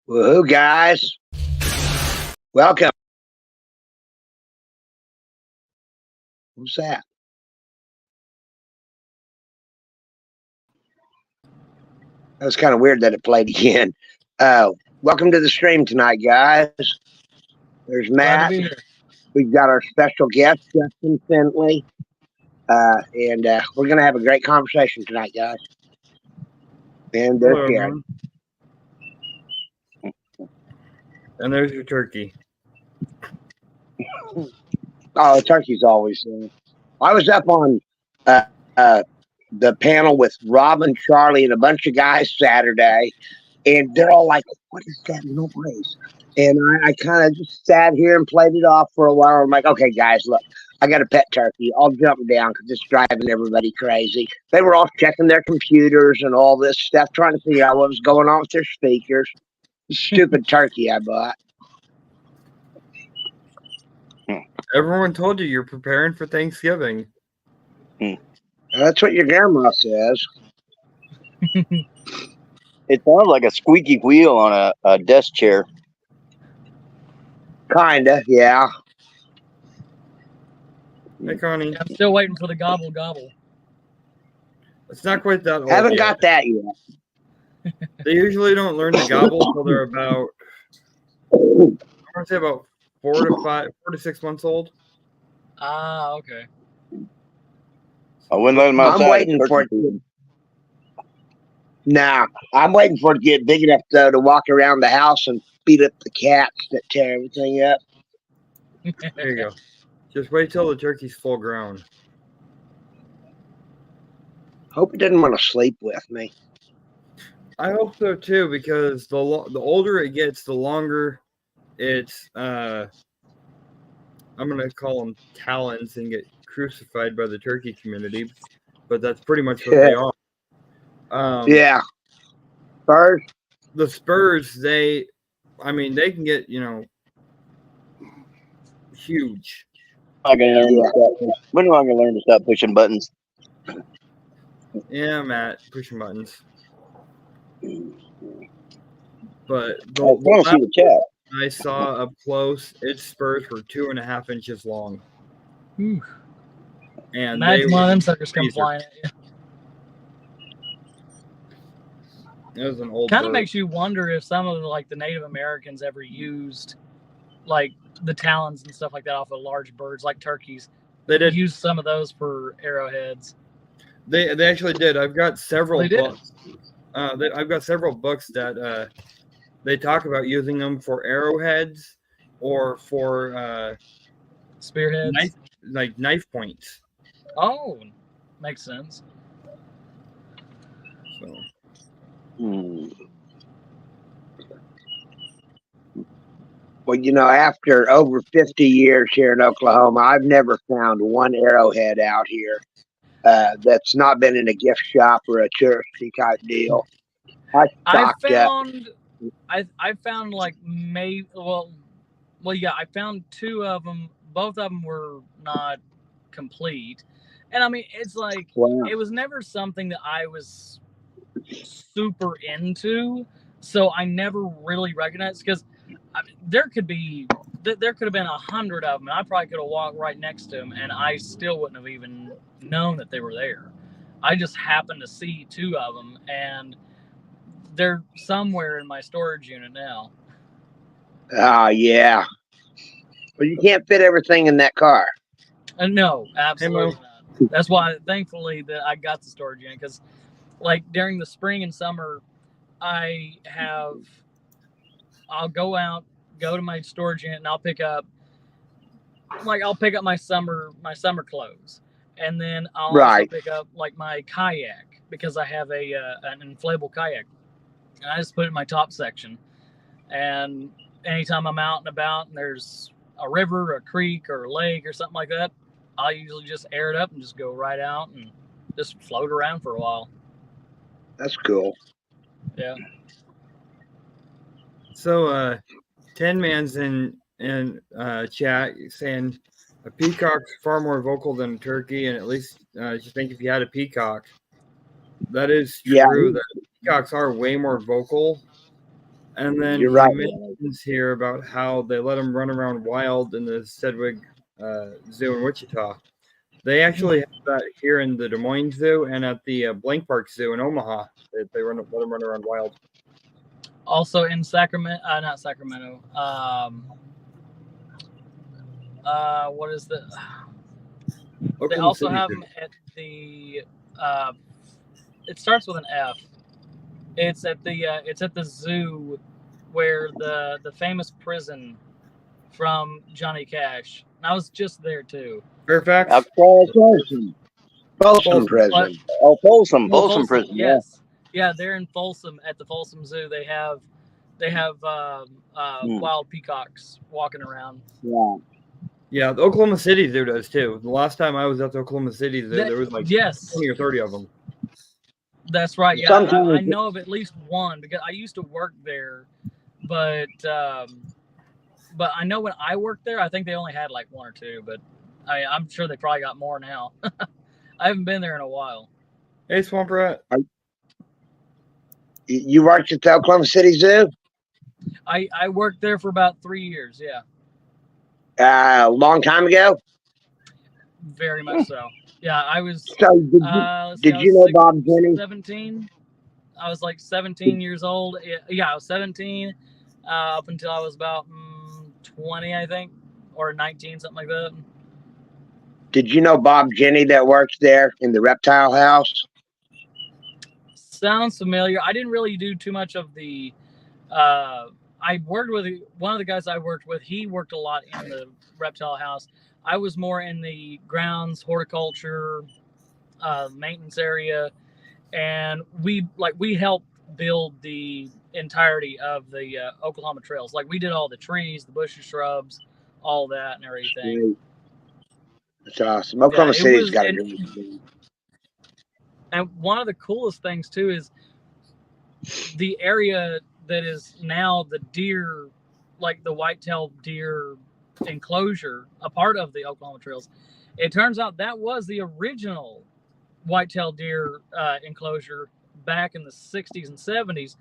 Woohoo, guys. Welcome. Who's that? That was kind of weird that it played again. Welcome to the stream tonight, guys. There's Matt. We've got our special guest, Justin Finley. And we're going to have a great conversation tonight, guys. And there's Gary. And there's your turkey. Oh, turkey's always there. I was up on the panel with Robin, Charlie, and a bunch of guys Saturday, and they're all like, "What is that noise?" And I kind of just sat here and played it off for a while. I'm like, "Okay, guys, look, I got a pet turkey. I'll jump down because it's driving everybody crazy." They were all checking their computers and all this stuff, trying to figure out what was going on with their speakers. Stupid turkey I bought. Everyone told you you're preparing for Thanksgiving. That's what your grandma says. It sounds like a squeaky wheel on a desk chair. Kinda, yeah. Hey, Connie. I'm still waiting for the gobble gobble. It's not quite that old Haven't yet. got that yet. They usually don't learn to gobble until they're about, I want to say about 4 to 6 months old. Ah, okay. I wouldn't let them outside. I'm waiting for it. Nah, I'm waiting for it to get big enough though to walk around the house and beat up the cats that tear everything up. There you go. Just wait till the turkey's full grown. Hope it didn't want to sleep with me. I hope so too, because the older it gets, the longer it's I'm gonna call them talons and get crucified by the turkey community, but that's pretty much what they are. Yeah. Spurs? The spurs, they can get, huge. When am I gonna learn to stop pushing buttons? Yeah, Matt, pushing buttons. But I want to see the chat. I saw up close, its spurs were 2.5 inches long. Whew. And imagine one of them suckers come flying at you. It was an old Kind of bird. makes you wonder if some of the Native Americans ever used like the talons and stuff like that off of large birds like turkeys. They did use some of those for arrowheads. They actually did. I've got several books. I've got several books that they talk about using them for arrowheads or for spearheads, knife points. Oh, makes sense. So. Well, after over 50 years here in Oklahoma, I've never found one arrowhead out here that's not been in a gift shop or a touristy type deal. I found I found 2 of them. Both of them were not complete. And I mean, it's like, It was never something that I was super into. So I never really recognized, because there could have been 100 of them, and I probably could have walked right next to them, and I still wouldn't have even known that they were there. I just happened to see 2 of them, and they're somewhere in my storage unit now. Oh, yeah. Well, you can't fit everything in that car. No, absolutely not. That's why, thankfully, that I got the storage unit, because during the spring and summer, I'll go to my storage unit, and I'll pick up my summer clothes, and then I'll also pick up my kayak, because I have an inflatable kayak, and I just put it in my top section. And anytime I'm out and about and there's a river, a creek, or a lake or something like that, I'll usually just air it up and just go right out and just float around for a while. That's cool. Yeah. So, 10 Man's in chat saying a peacock's far more vocal than a turkey, and at least you think if you had a peacock, that is true. That peacocks are way more vocal. And then You're he right. mentions here about how they let him run around wild in the Sedgwick Zoo in Wichita. They actually have that here in the Des Moines Zoo and at the Blank Park Zoo in Omaha. They let him run around wild. Also in Sacramento, not Sacramento. What is the? They Oklahoma also City have Zoo. them at the. It starts with an F. It's at the zoo where the famous prison from Johnny Cash. And I was just there too. Fairfax. Folsom Folsom. Prison. What? Oh, Folsom Well, Folsom Prison. yes. Yeah, they're in Folsom at the Folsom Zoo. They have wild peacocks walking around. Yeah. Yeah, the Oklahoma City Zoo does too. The last time I was at the Oklahoma City Zoo, there was like 20 or 30 of them. That's right. Yeah, Sometimes I know of at least one because I used to work there, but I know when I worked there, I think they only had like one or two, but I'm sure they probably got more now. I haven't been there in a while. Hey, Swamp Rat. You worked at the Oklahoma City Zoo? I worked there for about 3 years. Yeah, A long time ago? very much so. Yeah, I was. So did you know Bob Jenny? 17. I was like 17 years old. Yeah, I was 17 up until I was about 20, I think, or 19, something like that. Did you know Bob Jenny that works there in the reptile house? Sounds familiar. I didn't really do too much of the. I worked with one of the guys I worked with. He worked a lot in the reptile house. I was more in the grounds, horticulture, maintenance area, and we helped build the entirety of the Oklahoma trails. Like we did all the trees, the bushes, shrubs, all that, and everything. That's awesome. Oklahoma City's got a good. And one of the coolest things too is the area that is now the deer, like the whitetail deer enclosure, a part of the Oklahoma trails. It turns out that was the original whitetail deer enclosure back in the 60s and 70s.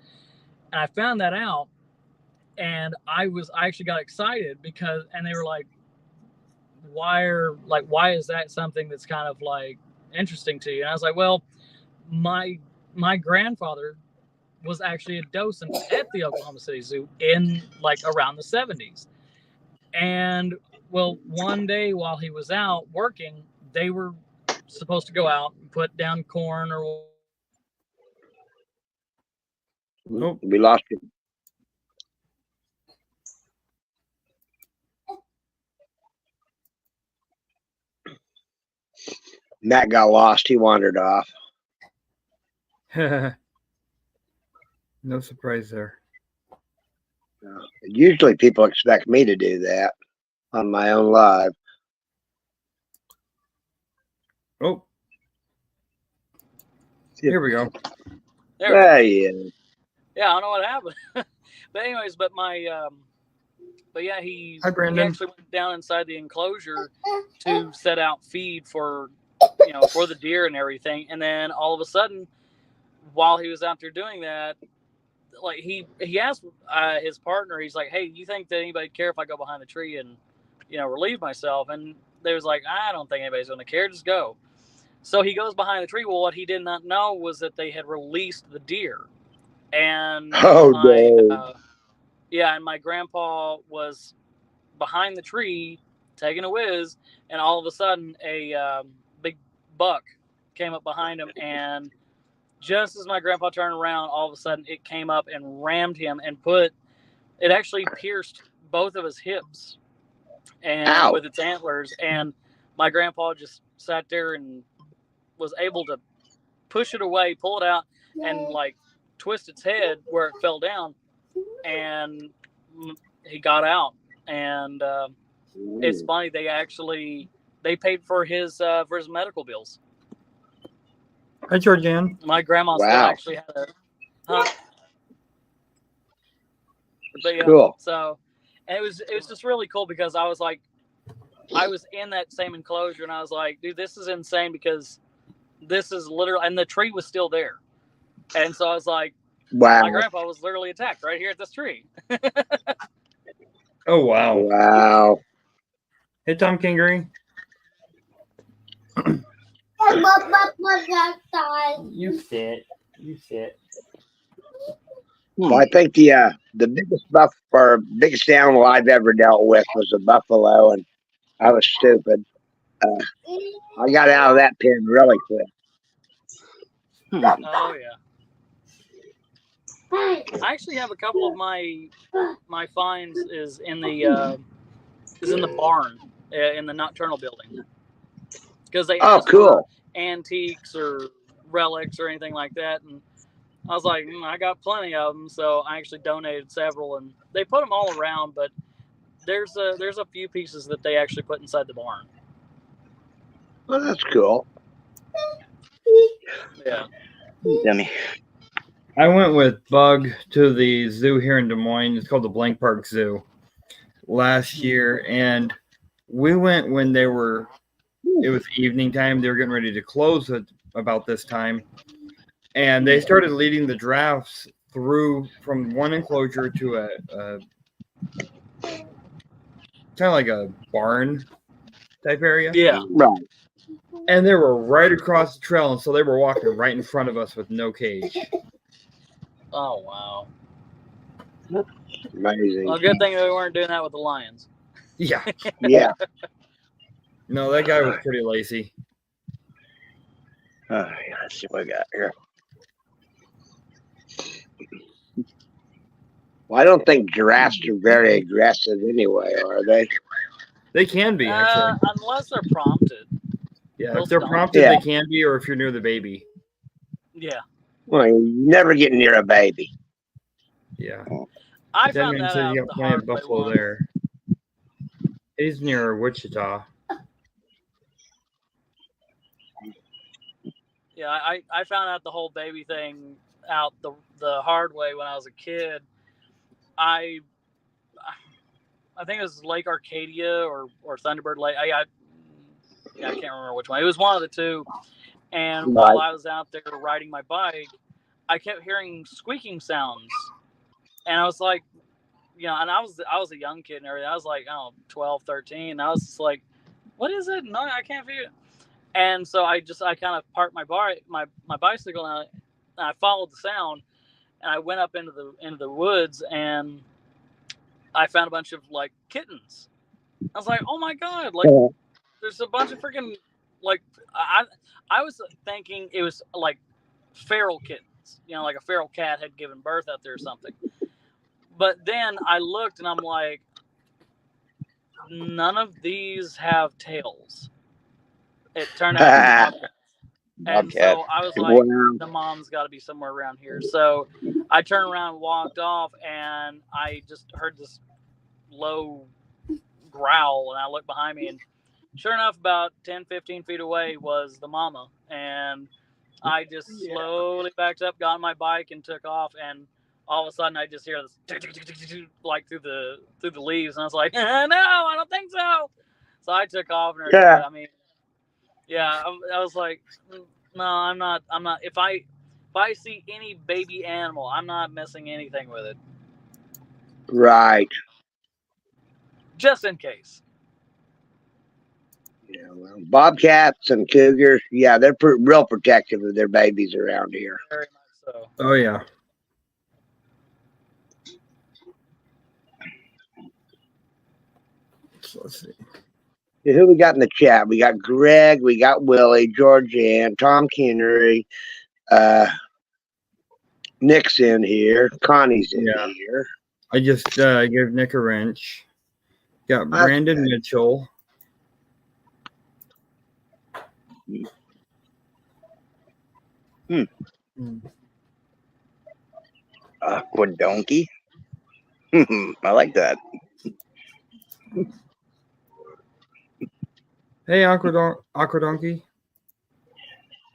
And I found that out, and I actually got excited and they were like, why is that something that's kind of like interesting to you? And I was like, well, my grandfather was actually a docent at the Oklahoma City Zoo in like around the 70s. And well, one day while he was out working, they were supposed to go out and put down corn or. Nope, we lost him. Matt got lost. He wandered off. No surprise there. Usually people expect me to do that on my own live. Oh. Here we go. There he is. Yeah, I don't know what happened. But anyways, but yeah, he actually went down inside the enclosure to set out feed for the deer and everything. And then all of a sudden, while he was out there doing that, like he asked his partner, he's like, hey, do you think that anybody care if I go behind the tree and, relieve myself? And they was like, I don't think anybody's going to care. Just go. So he goes behind the tree. Well, what he did not know was that they had released the deer. And and my grandpa was behind the tree taking a whiz, and all of a sudden a big buck came up behind him, and just as my grandpa turned around, all of a sudden it came up and rammed him and it actually pierced both of his hips and with its antlers, and my grandpa just sat there and was able to push it away, pull it out, and like twist its head where it fell down, and he got out. And it's funny, they paid for his medical bills. Hi, Georgianne. My grandma still actually had a but, cool. So, and it was just really cool because I was in that same enclosure, and I was like, dude, this is insane because this is literally, and the tree was still there. And so I was like, Wow. My grandpa was literally attacked right here at this tree. Oh wow. Wow. Hey Tom Kingery. You sit. You sit. Well, I think the biggest biggest animal I've ever dealt with was a buffalo, and I was stupid. I got out of that pen really quick. Oh yeah. I actually have a couple of my finds is in the barn in the nocturnal building because they Oh, asked cool. for antiques or relics or anything like that, and I was like, I got plenty of them, so I actually donated several, and they put them all around, but there's a few pieces that they actually put inside the barn. Well, that's cool. Yeah. Dummy. I went with Bug to the zoo here in Des Moines. It's called the Blank Park Zoo last year, and we went when it was evening time. They were getting ready to close at about this time, and they started leading the giraffes through from one enclosure to a kind of like a barn type area. Yeah. Right. And they were right across the trail, and so they were walking right in front of us with no cage. Oh wow. Amazing. Well, good thing we weren't doing that with the lions. Yeah. Yeah. No, that guy was pretty lazy. Oh, yeah, let's see what I got here. Well, I don't think giraffes are very aggressive anyway, are they? They can be, actually. Unless they're prompted. Yeah, they'll if they're stomp. prompted, Yeah. they can be, or if you're near the baby. Yeah. Well, you never get near a baby. Yeah. I That found man that says out you the got plenty hard of way buffalo once. there. He's near Wichita. Yeah, I found out the whole baby thing out the hard way when I was a kid. I think it was Lake Arcadia or Thunderbird Lake. I can't remember which one. It was one of the two. And while I was out there riding my bike, I kept hearing squeaking sounds, and I was like, and I was a young kid and everything. I was like, 12, 13. And I was just like, what is it? No, I can't feel it. And so I kind of parked my bicycle and I followed the sound, and I went up into the woods, and I found a bunch of like kittens. I was like, oh my god, like there's a bunch of freaking like I was thinking it was like feral kittens, like a feral cat had given birth out there or something. But then I looked and I'm like, none of these have tails. It turned out to be and so I was like, the mom's got to be somewhere around here. So I turned around and walked off, and I just heard this low growl, and I looked behind me, and sure enough, about 10, 15 feet away was the mama. And I just slowly backed up, got on my bike, and took off. And all of a sudden, I just hear this like through the leaves, and I was like, no, I don't think so. So I took off, and I mean, yeah, I was like, no, I'm not. If I see any baby animal, I'm not missing anything with it. Right. Just in case. Yeah, well, bobcats and cougars, yeah, they're real protective of their babies around here. Very much so. Oh, yeah. So let's see. Who we got in the chat? We got Greg, we got Willie, Georgianne, Tom Kinnery, Nick's in here, Connie's in here. I just gave Nick a wrench. Got Brandon Mitchell. Aquadonkey. I like that. Hey, Aquadonkey.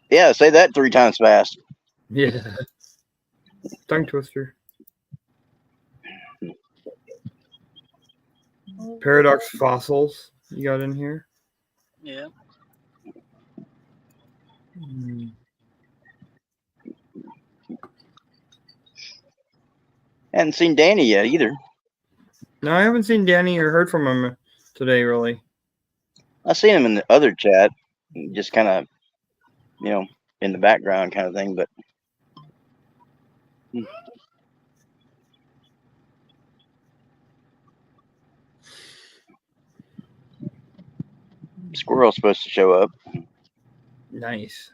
Yeah, say that 3 times fast. Yeah. Tongue twister. Paradox fossils you got in here? Yeah. Hadn't seen Danny yet either. No, I haven't seen Danny or heard from him today, really. I seen him in the other chat, just kind of, in the background kind of thing. But Squirrel's supposed to show up. Nice.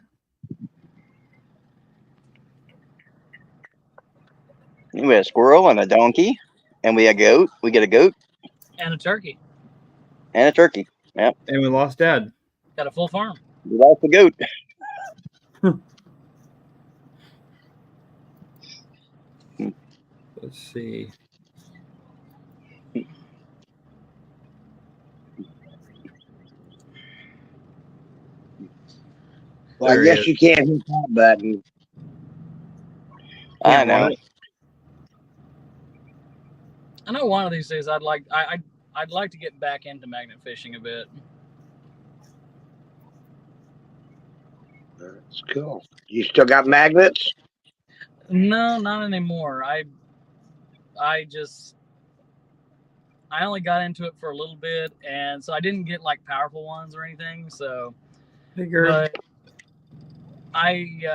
We had a squirrel and a donkey, and we had a goat. We get a goat And a turkey. and a turkey. And we lost Dad. Got a full farm. We lost the goat. Let's see. Well, I There he guess is. you can't hit that button. I Yeah, know. well, I know one of these days I'd like to get back into magnet fishing a bit. That's cool. You still got magnets? No, not anymore. I only got into it for a little bit, and so I didn't get like powerful ones or anything. So, figured. but I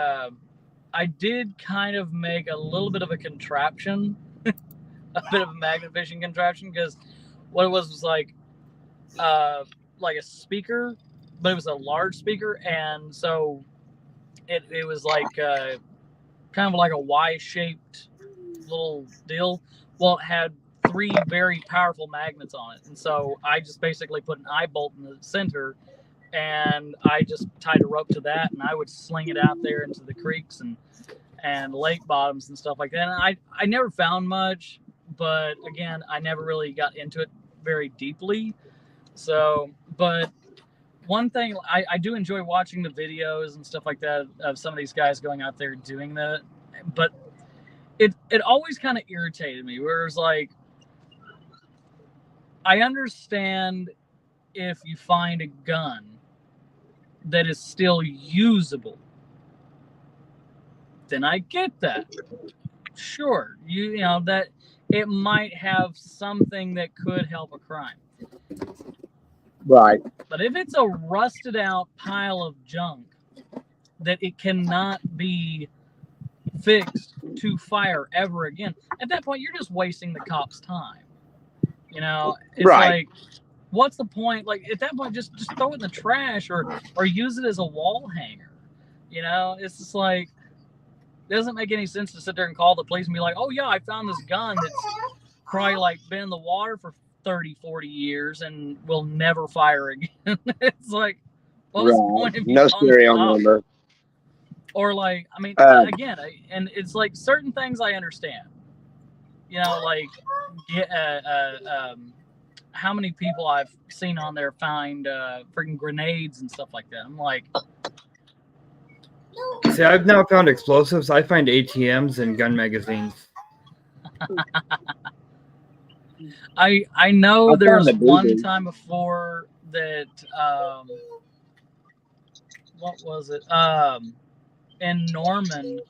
did kind of make a little bit of a contraption, a bit of a magnet fishing contraption, because what it was like a speaker, but it was a large speaker, and so it was like kind of like a Y-shaped little deal. Well, it had 3 very powerful magnets on it, and so I just basically put an eye bolt in the center, and I just tied a rope to that, and I would sling it out there into the creeks and lake bottoms and stuff like that. And I never found much, but again, I never really got into it very deeply. So, but one thing, I do enjoy watching the videos and stuff like that of some of these guys going out there doing that, but it always kind of irritated me, where it's like, I understand if you find a gun that is still usable, then I get that. Sure, you know that it might have something that could help a crime. Right. But if it's a rusted out pile of junk that it cannot be fixed to fire ever again, at that point you're just wasting the cop's time. You know, it's Right. like, what's the point? Like at that point, just throw it in the trash or use it as a wall hanger. You know, it's just like, it doesn't make any sense to sit there and call the police and be like, oh yeah, I found this gun that's probably like been in the water for 30, 40 years and will never fire again. It's like, what was the point of you No calling the serial cops? number. Or like, I mean, again, and it's like certain things I understand. You know, like how many people I've seen on there find freaking grenades and stuff like that. I'm like, See, I've now found explosives. I find ATMs and gun magazines. I know I there found was the one BB. time before that what was it? In Norman,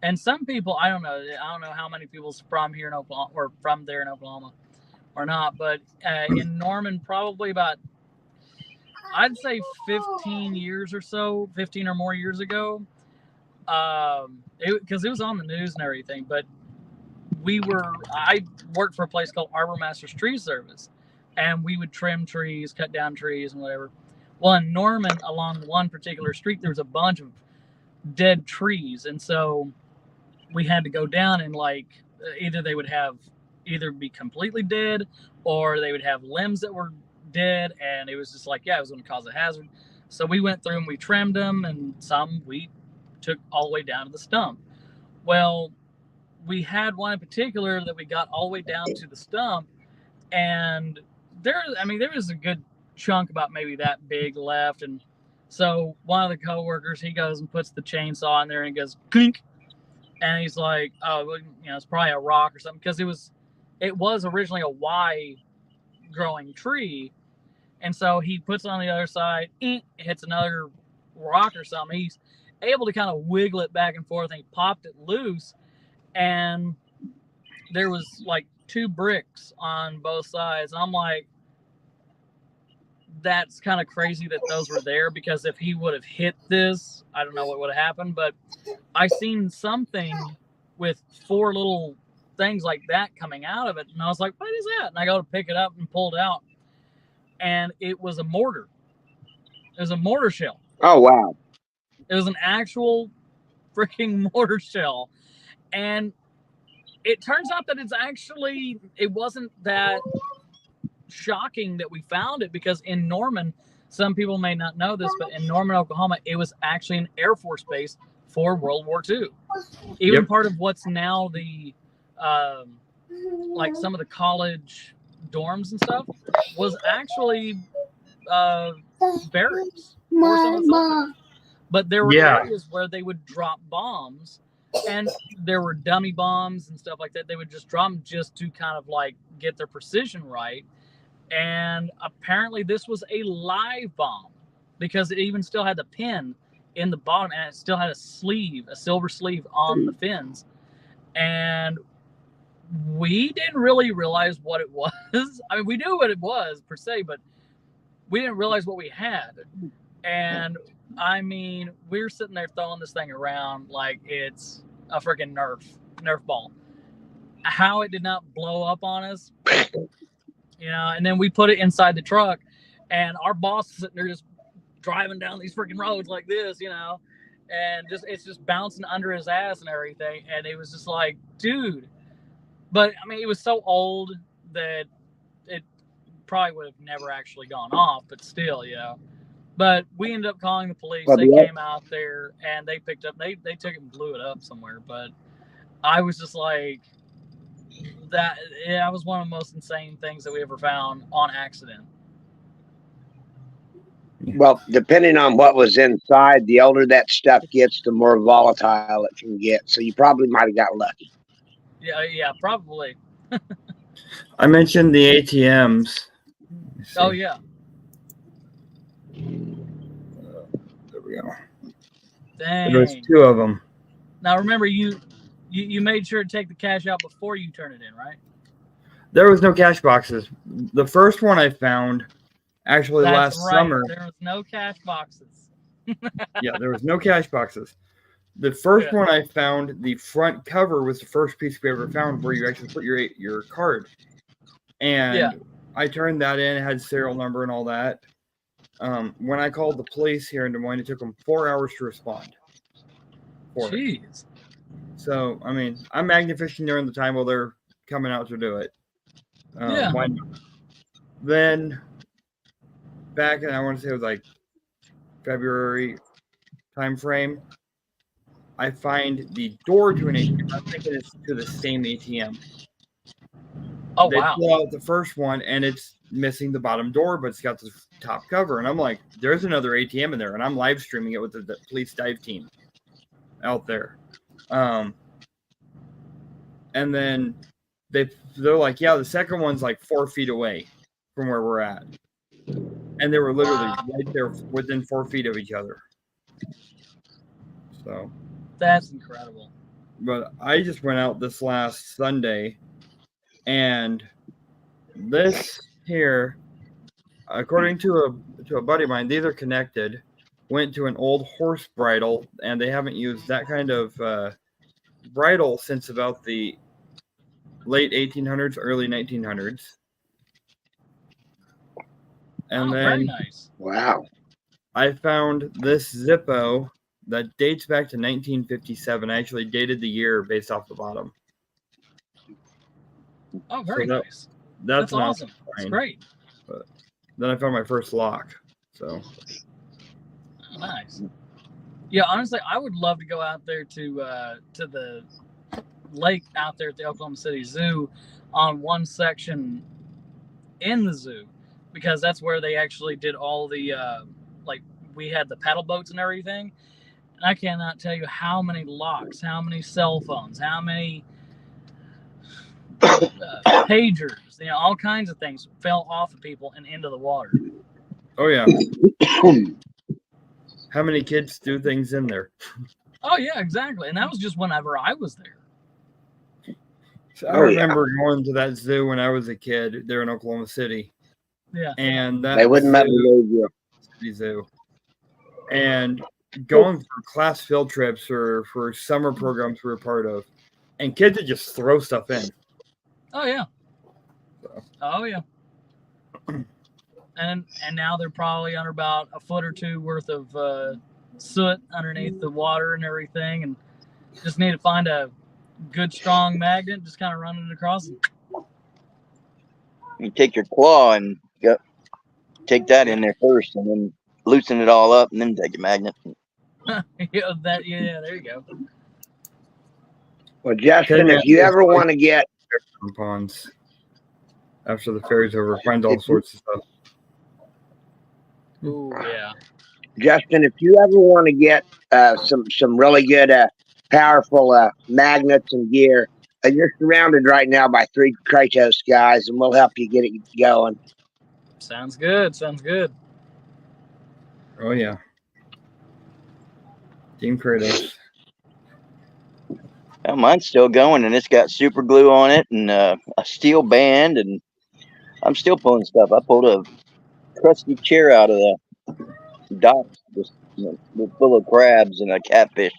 and some people, I don't know how many people's from here in Oklahoma or from there in Oklahoma or not, but in Norman, probably about, I'd say 15 years or so, 15 or more years ago, because it was on the news and everything, but I worked for a place called Arbor Masters Tree Service, and we would trim trees, cut down trees and whatever. Well, in Norman, along one particular street, there was a bunch of dead trees, and so we had to go down and like, either they would either be completely dead or they would have limbs that were dead, and it was just like, yeah, it was going to cause a hazard. So we went through and we trimmed them, and some we took all the way down to the stump. Well, we had one in particular that we got all the way down to the stump, and there was a good chunk about maybe that big left. And so one of the coworkers, he goes and puts the chainsaw in there and he goes clink, and he's like, oh, well, you know, it's probably a rock or something, because it was originally a Y growing tree. And so he puts it on the other side, hits another rock or something. He's able to kind of wiggle it back and forth, and he popped it loose. And there was like 2 bricks on both sides. And I'm like, that's kind of crazy that those were there, because if he would have hit this, I don't know what would have happened. But I seen something with 4 little things like that coming out of it, and I was like, what is that? And I go to pick it up and pull it out, and it was a mortar. It was a mortar shell. Oh, wow. It was an actual freaking mortar shell. And it turns out that it wasn't that shocking that we found it, because in Norman, some people may not know this, but in Norman, Oklahoma, it was actually an Air Force base for World War II. Even part of what's now the like some of the college dorms and stuff was actually barracks for some of the soldiers. But there were areas where they would drop bombs, and there were dummy bombs and stuff like that. They would just drop them just to kind of like get their precision right. And apparently this was a live bomb, because it even still had the pin in the bottom, and it still had a silver sleeve on the fins. And we didn't really realize what it was. I mean, we knew what it was per se, but we didn't realize what we had. And I mean, we're sitting there throwing this thing around like it's a freaking Nerf ball. How it did not blow up on us, and then we put it inside the truck, and our boss is sitting there just driving down these freaking roads like this, and it's just bouncing under his ass and everything. And it was just like, dude. But I mean, it was so old that it probably would have never actually gone off, but still, But we ended up calling the police. They came out there and they picked up. They took it and blew it up somewhere. But I was just like, that was one of the most insane things that we ever found on accident. Well, depending on what was inside, the older that stuff gets, the more volatile it can get. So you probably might have got lucky. Yeah, probably. I mentioned the ATMs. Oh, yeah. There we go. Dang. There's 2 of them. Now, remember, you made sure to take the cash out before you turn it in, right? There was no cash boxes. The first one I found, actually last summer. There was no cash boxes. Yeah, there was no cash boxes. The first one I found, the front cover was the first piece we ever found where you actually put your card. And I turned that in, it had serial number and all that. When I called the police here in Des Moines, it took them 4 hours to respond. Jeez. So, I mean, I'm magnet fishing during the time while they're coming out to do it. Why not? Then, back in, I want to say it was like February time frame, I find the door to an ATM. I'm thinking it's to the same ATM. Oh, they wow. pull out the first one, and it's missing the bottom door, but it's got the top cover. And I'm like, there's another ATM in there. And I'm live streaming it with the police dive team out there. And then they're like, yeah, the second one's like 4 feet away from where we're at. And they were literally right there within 4 feet of each other. So that's incredible. But I just went out this last Sunday, and this here, according to a buddy of mine, these are connected, went to an old horse bridle, and they haven't used that kind of bridle since about the late 1800s, early 1900s. And then very nice. Wow. I found this Zippo that dates back to 1957. I actually dated the year based off the bottom. Oh, very nice. That's awesome. That's great. But then I found my first lock. So nice. Yeah, honestly, I would love to go out there to the lake out there at the Oklahoma City Zoo on one section in the zoo, because that's where they actually did all the we had the paddle boats and everything. And I cannot tell you how many locks, how many cell phones, how many pagers, all kinds of things fell off of people and into the water. Oh, yeah. How many kids do things in there? Oh, yeah, exactly. And that was just whenever I was there. So I Oh, yeah. remember going to that zoo when I was a kid there in Oklahoma City. Yeah. And there in Oklahoma City. Yeah. And that They wouldn't let me zoo, leave you. City Zoo. And going for class field trips or for summer programs we were part of. And kids would just throw stuff in. Oh yeah. So. Oh yeah. And now they're probably under about a foot or two worth of soot underneath the water and everything, and just need to find a good strong magnet, just kind of running it across. You take your claw and go, take that in there first, and then loosen it all up, and then take a magnet. Yeah, there you go. Well, Justin, if you ever want to get ponds after the ferry's over, find all sorts of stuff. Ooh, yeah. Justin, if you ever want to get some really good, powerful magnets and gear, you're surrounded right now by 3 Kratos guys, and we'll help you get it going. Sounds good. Sounds good. Oh yeah, Team Kratos. Well, mine's still going, and it's got super glue on it and a steel band, and I'm still pulling stuff. I pulled a crusty chair out of the docks, just full of crabs and a catfish.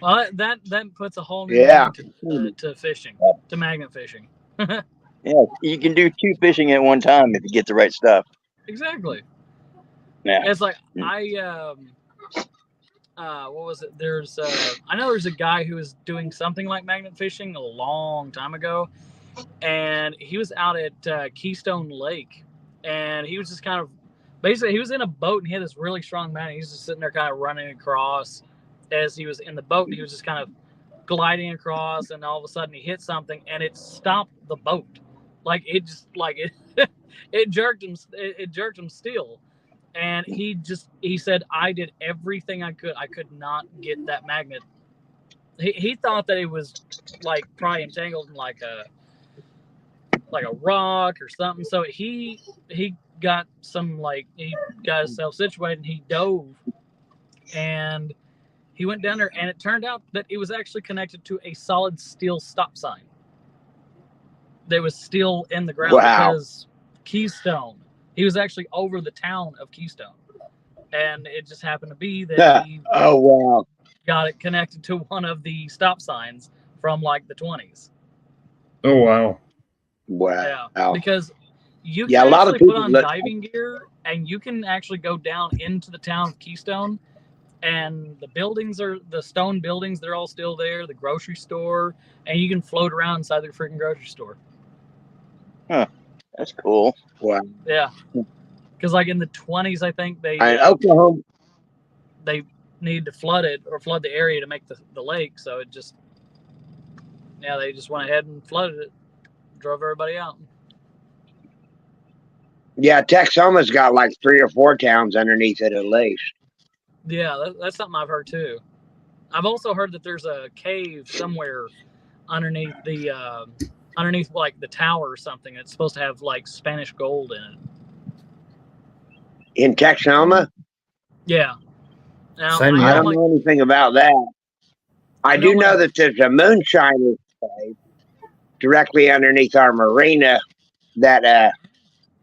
Well, that puts a whole new Yeah. meaning to fishing, to magnet fishing. Yeah, you can do 2 fishing at one time if you get the right stuff. Exactly. Yeah. It's like what was it? There's I know there's a guy who was doing something like magnet fishing a long time ago, and he was out at Keystone Lake, and he was just kind of basically he was in a boat and he had this really strong magnet. He was just sitting there kind of running across as he was in the boat, and he was just kind of gliding across, and all of a sudden he hit something and it stopped the boat. Like it just it jerked him still. And he said, I did everything I could. I could not get that magnet. He thought that it was like probably entangled in like a rock or something. So he got he got himself situated and he dove, and he went down there, and it turned out that it was actually connected to a solid steel stop sign that was still in the ground. Wow. Because Keystone, he was actually over the town of Keystone, and it just happened to be that he got it connected to one of the stop signs from like the 20s. Oh wow. Wow. Yeah, because you can a lot of actually put people on diving gear, and you can actually go down into the town of Keystone, and the buildings are the stone buildings. They're all still there. The grocery store, and you can float around inside the freaking grocery store. Huh. That's cool. Wow. Yeah. Because like in the 20s, I think Oklahoma, they needed to flood the area to make the lake. So it just, they just went ahead and flooded it, drove everybody out. Yeah, Texoma's got like 3 or 4 towns underneath it at least. Yeah, that's something I've heard too. I've also heard that there's a cave somewhere underneath underneath like the tower or something. It's supposed to have like Spanish gold in it. In Texoma? Yeah. Now, I don't know anything about that. I do know that there's a moonshiner cave directly underneath our marina that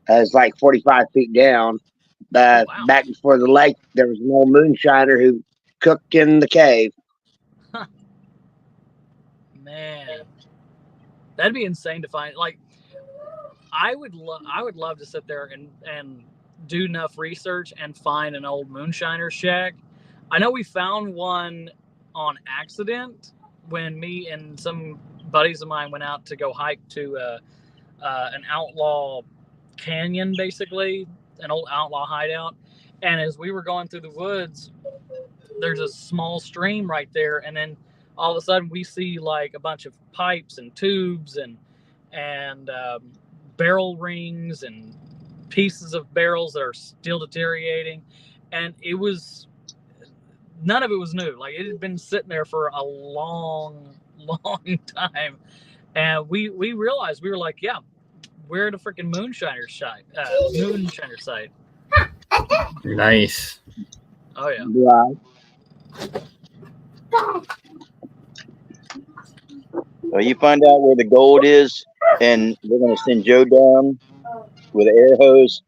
is like 45 feet down. Back before the lake, there was an old moonshiner who cooked in the cave. Huh. Man, that'd be insane to find. Like, I would love to sit there and do enough research and find an old moonshiner shack. I know we found one on accident when me and some buddies of mine went out to go hike to an outlaw canyon, basically an old outlaw hideout. And as we were going through the woods, there's a small stream right there, and then all of a sudden we see like a bunch of pipes and tubes and barrel rings and pieces of barrels that are still deteriorating, and none of it was new. Like, it had been sitting there for a long time, and we realized, we were like, yeah, we're at a freaking moonshiner site. Nice. Oh yeah. Well, you find out where the gold is, and we're going to send Joe down with an air hose,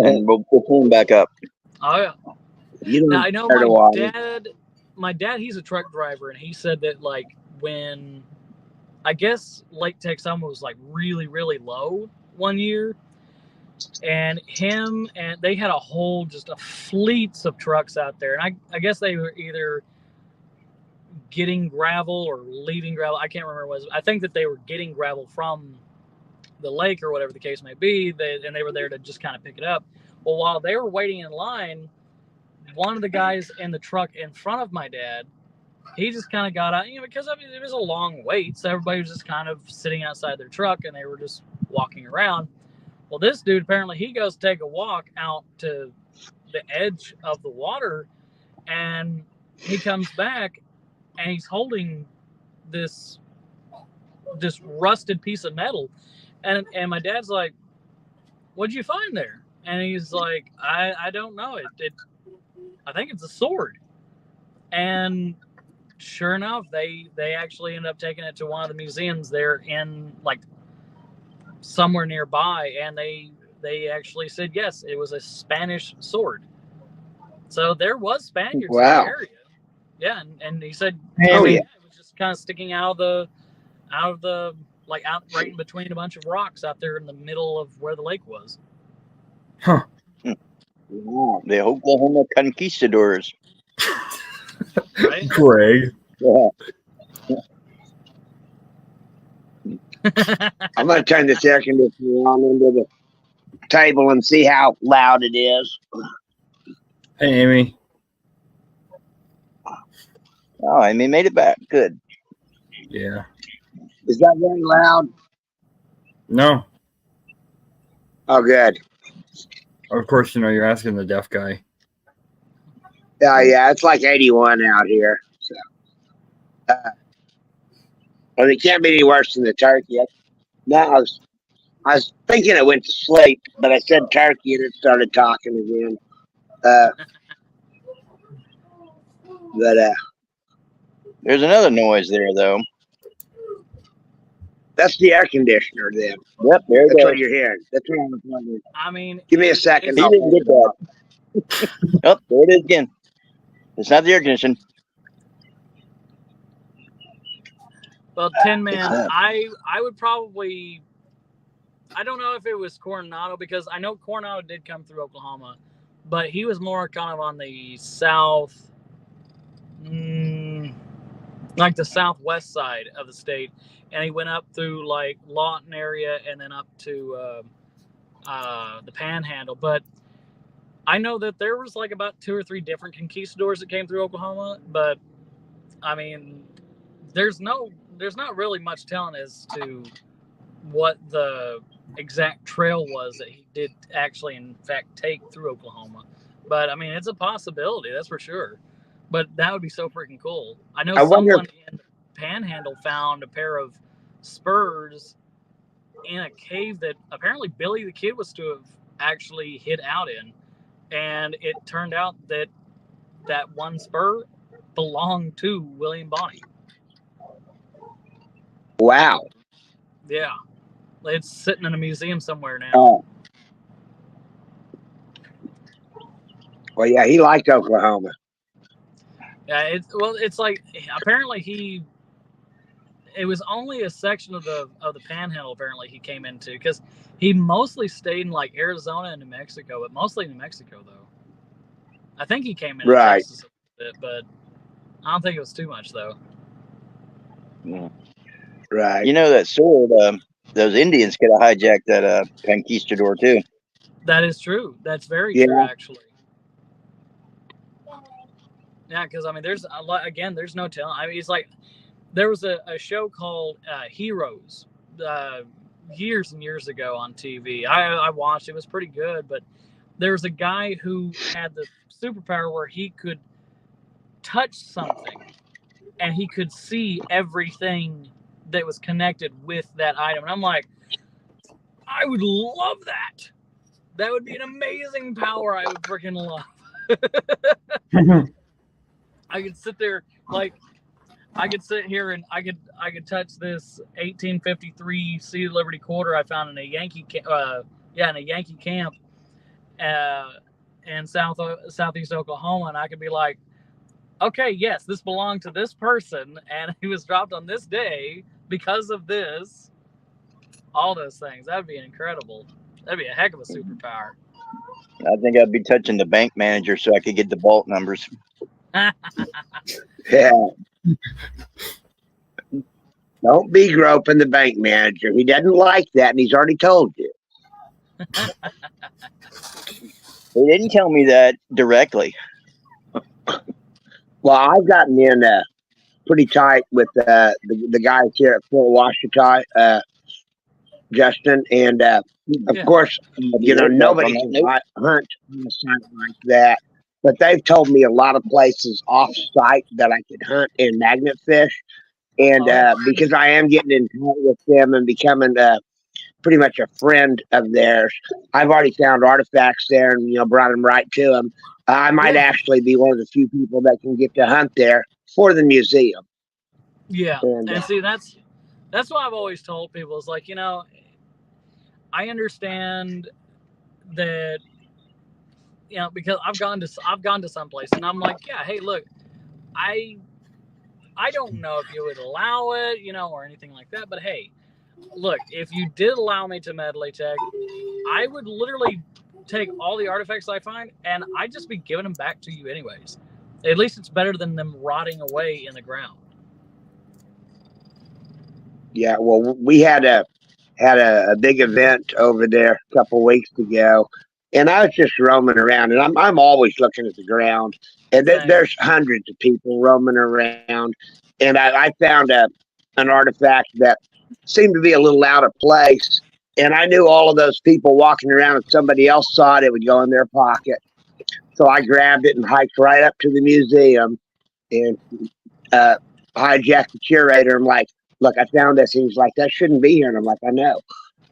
and we'll pull him back up. Oh yeah. You don't Now I know care to watch. my dad, he's a truck driver, and he said that like when I guess Lake Texoma was like really, really low one year, and they had a fleets of trucks out there, and I guess they were either getting gravel or leaving gravel. I can't remember what it was. I think that they were getting gravel from the lake or whatever the case may be, and they were there to just kind of pick it up. Well, while they were waiting in line, one of the guys in the truck in front of my dad, he just kind of got out, because I mean it was a long wait, so everybody was just kind of sitting outside their truck and they were just walking around. Well, this dude apparently he goes to take a walk out to the edge of the water, and he comes back and he's holding this rusted piece of metal, and my dad's like, "What'd you find there?" And he's like, "I don't know. I think it's a sword." And sure enough, they actually ended up taking it to one of the museums there in like somewhere nearby, and they actually said yes, it was a Spanish sword. So there was Spaniards in the area. Yeah, and he said, it was just kind of sticking out of the like out right in between a bunch of rocks out there in the middle of where the lake was. Huh. The Oklahoma conquistadors. Right? Greg. Yeah. I'm going to turn this air conditioner on into the table and see how loud it is. Hey, Amy. Oh, Amy made it back. Good. Yeah. Is that very loud? No. Oh, good. Of course, you're asking the deaf guy. Yeah, it's like 81 out here. So, and it can't be any worse than the turkey. No, I was thinking it went to sleep, but I said turkey and it started talking again. But there's another noise there, though. That's the air conditioner, then. Yep, there it That's goes. what you're hearing. That's what I'm wondering. I mean, Give me a second. He didn't get that. Oh, there it is again. It's not the air conditioning. Well, Tin Man, I would probably, I don't know if it was Coronado, because I know Coronado did come through Oklahoma, but he was more kind of on the south, like the southwest side of the state, and he went up through like Lawton area and then up to the Panhandle. But I know that there was like about 2 or 3 different conquistadors that came through Oklahoma, but I mean, there's not really much telling as to what the exact trail was that he did actually in fact take through Oklahoma. But I mean, it's a possibility, that's for sure. But that would be so freaking cool. I know someone in the Panhandle found a pair of spurs in a cave that apparently Billy the Kid was to have actually hid out in. And it turned out that that one spur belonged to William Bonney. Wow. Yeah. It's sitting in a museum somewhere now. Oh. Well, yeah, he liked Oklahoma. Yeah, it's like apparently it was only a section of the Panhandle apparently he came into, because he mostly stayed in like Arizona and New Mexico, but mostly New Mexico though. I think he came into Texas a bit, but I don't think it was too much though. Yeah. Right. You know that sword, those Indians could have hijacked that conquistador too. That is true. That's very true, actually. Yeah, because I mean, there's a lot. Again, there's no telling. I mean, it's like there was a show called Heroes years and years ago on TV. I watched. It was pretty good, but there was a guy who had the superpower where he could touch something and he could see everything that was connected with that item. And I'm like, I would love that. That would be an amazing power. I would freaking love. I could sit there, like, I could sit here and I could touch this 1853 Sea Liberty quarter I found in a Yankee camp in southeast Oklahoma, and I could be like, okay, yes, this belonged to this person, and he was dropped on this day because of this. All those things. That'd be incredible. That'd be a heck of a superpower. I think I'd be touching the bank manager so I could get the vault numbers. Yeah. Don't be groping the bank manager. He doesn't like that, and he's already told you. He didn't tell me that directly. Well, I've gotten in pretty tight with the guys here at Fort Washita, Justin, and of course, nobody can hunt on a site like that. But they've told me a lot of places off-site that I could hunt and magnet fish, and because I am getting in touch with them and becoming pretty much a friend of theirs, I've already found artifacts there and brought them right to them. I might actually be one of the few people that can get to hunt there for the museum. Yeah, and see, that's what I've always told people is like, I understand that, because I've gone to some place and I'm like, yeah, hey, look, I don't know if you would allow it, or anything like that, but hey, look, if you did allow me to medley tech, I would literally take all the artifacts I find and I'd just be giving them back to you anyways. At least it's better than them rotting away in the ground. Yeah, well, we had a big event over there a couple of weeks ago, and I was just roaming around, and I'm always looking at the ground, and there's hundreds of people roaming around, and I found an artifact that seemed to be a little out of place, and I knew all of those people walking around, if somebody else saw it, it would go in their pocket. So I grabbed it and hiked right up to the museum and hijacked the curator. I'm like, look, I found this. And he's like, that shouldn't be here. And I'm like, I know.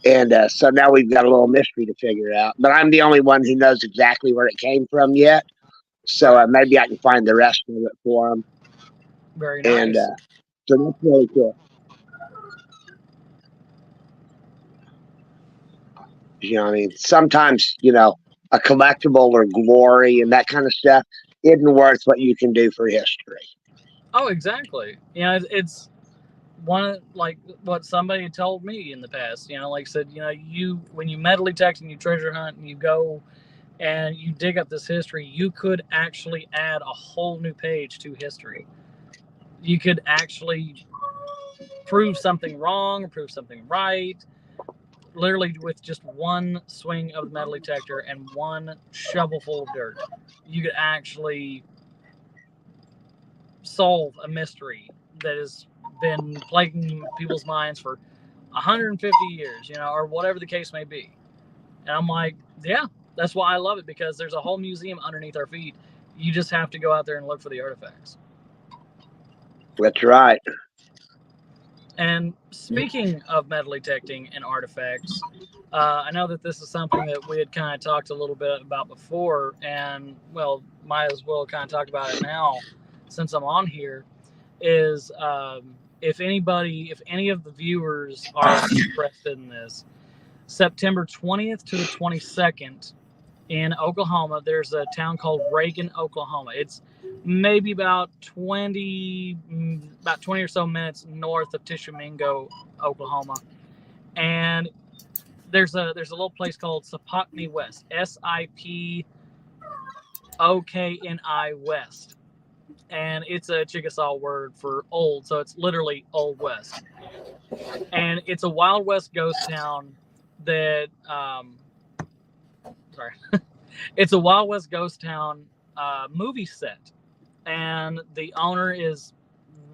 And so now we've got a little mystery to figure out. But I'm the only one who knows exactly where it came from yet. So maybe I can find the rest of it for him. Very nice. And so that's really cool. I mean, sometimes, a collectible or glory and that kind of stuff isn't worth what you can do for history. Oh, exactly. It's one like what somebody told me in the past. Like I said, when you medley text and you treasure hunt and you go and you dig up this history, you could actually add a whole new page to history. You could actually prove something wrong or prove something right. Literally with just one swing of the metal detector and one shovel full of dirt, you could actually solve a mystery that has been plaguing people's minds for 150 years, or whatever the case may be. And I'm like, yeah, that's why I love it, because there's a whole museum underneath our feet. You just have to go out there and look for the artifacts. That's right. And speaking of metal detecting and artifacts, I know that this is something that we had kind of talked a little bit about before, and well, might as well kind of talk about it now since I'm on here, is if any of the viewers are interested in this, September 20th to the 22nd in Oklahoma, there's a town called Reagan, Oklahoma. It's maybe about 20 or so minutes north of Tishomingo, Oklahoma. And there's a little place called Sapokni West, SIPOKNI West. And it's a Chickasaw word for old, so it's literally Old West. And it's a Wild West ghost town that it's a Wild West ghost town movie set. And the owner is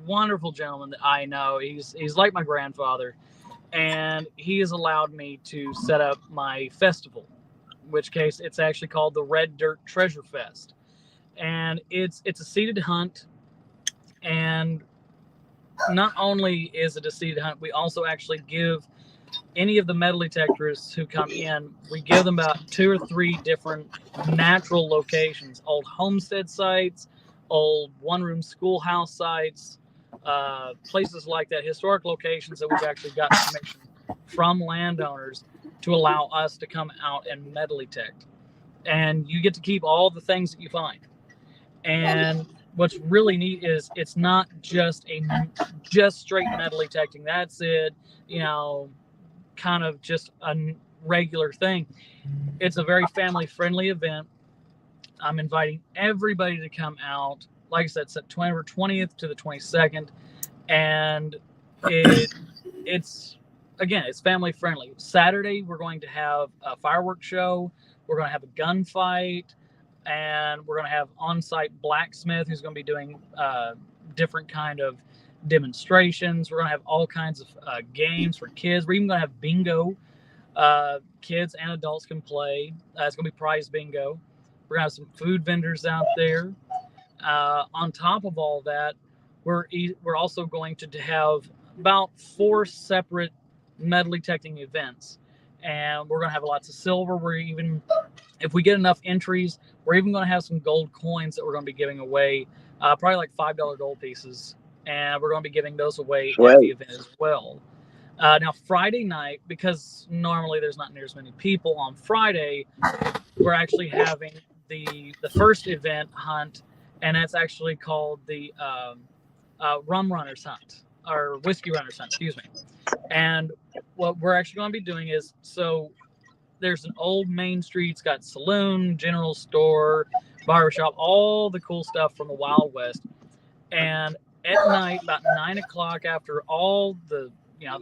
a wonderful gentleman that I know. He's like my grandfather, and he has allowed me to set up my festival, in which case it's actually called the Red Dirt Treasure Fest. And it's a seated hunt, and not only is it a seated hunt, we also actually give any of the metal detectors who come in, we give them about 2 or 3 different natural locations, old homestead sites, old one-room schoolhouse sites, places like that, historic locations that we've actually gotten permission from landowners to allow us to come out and metal detect. And you get to keep all the things that you find. And what's really neat is it's not just straight metal detecting. That's it, kind of just a regular thing. It's a very family friendly event. I'm inviting everybody to come out. Like I said, September 20th to the 22nd. And it's family friendly. Saturday, we're going to have a fireworks show. We're going to have a gunfight. And we're going to have on-site blacksmith who's going to be doing different kind of demonstrations. We're going to have all kinds of games for kids. We're even going to have bingo. Kids and adults can play. It's going to be prize bingo. We're going to have some food vendors out there. On top of all that, we're also going to have about 4 separate metal detecting events. And we're going to have lots of silver. If we get enough entries, we're even going to have some gold coins that we're going to be giving away, probably like $5 gold pieces. And we're going to be giving those away at the event as well. Now, Friday night, because normally there's not near as many people on Friday, we're actually having the first event hunt, and that's actually called the Rum Runners Hunt, or Whiskey Runners Hunt, excuse me. And what we're actually going to be doing is, so there's an old main street. It's got saloon, general store, barbershop, all the cool stuff from the Wild West. And at night, about 9 o'clock, after all the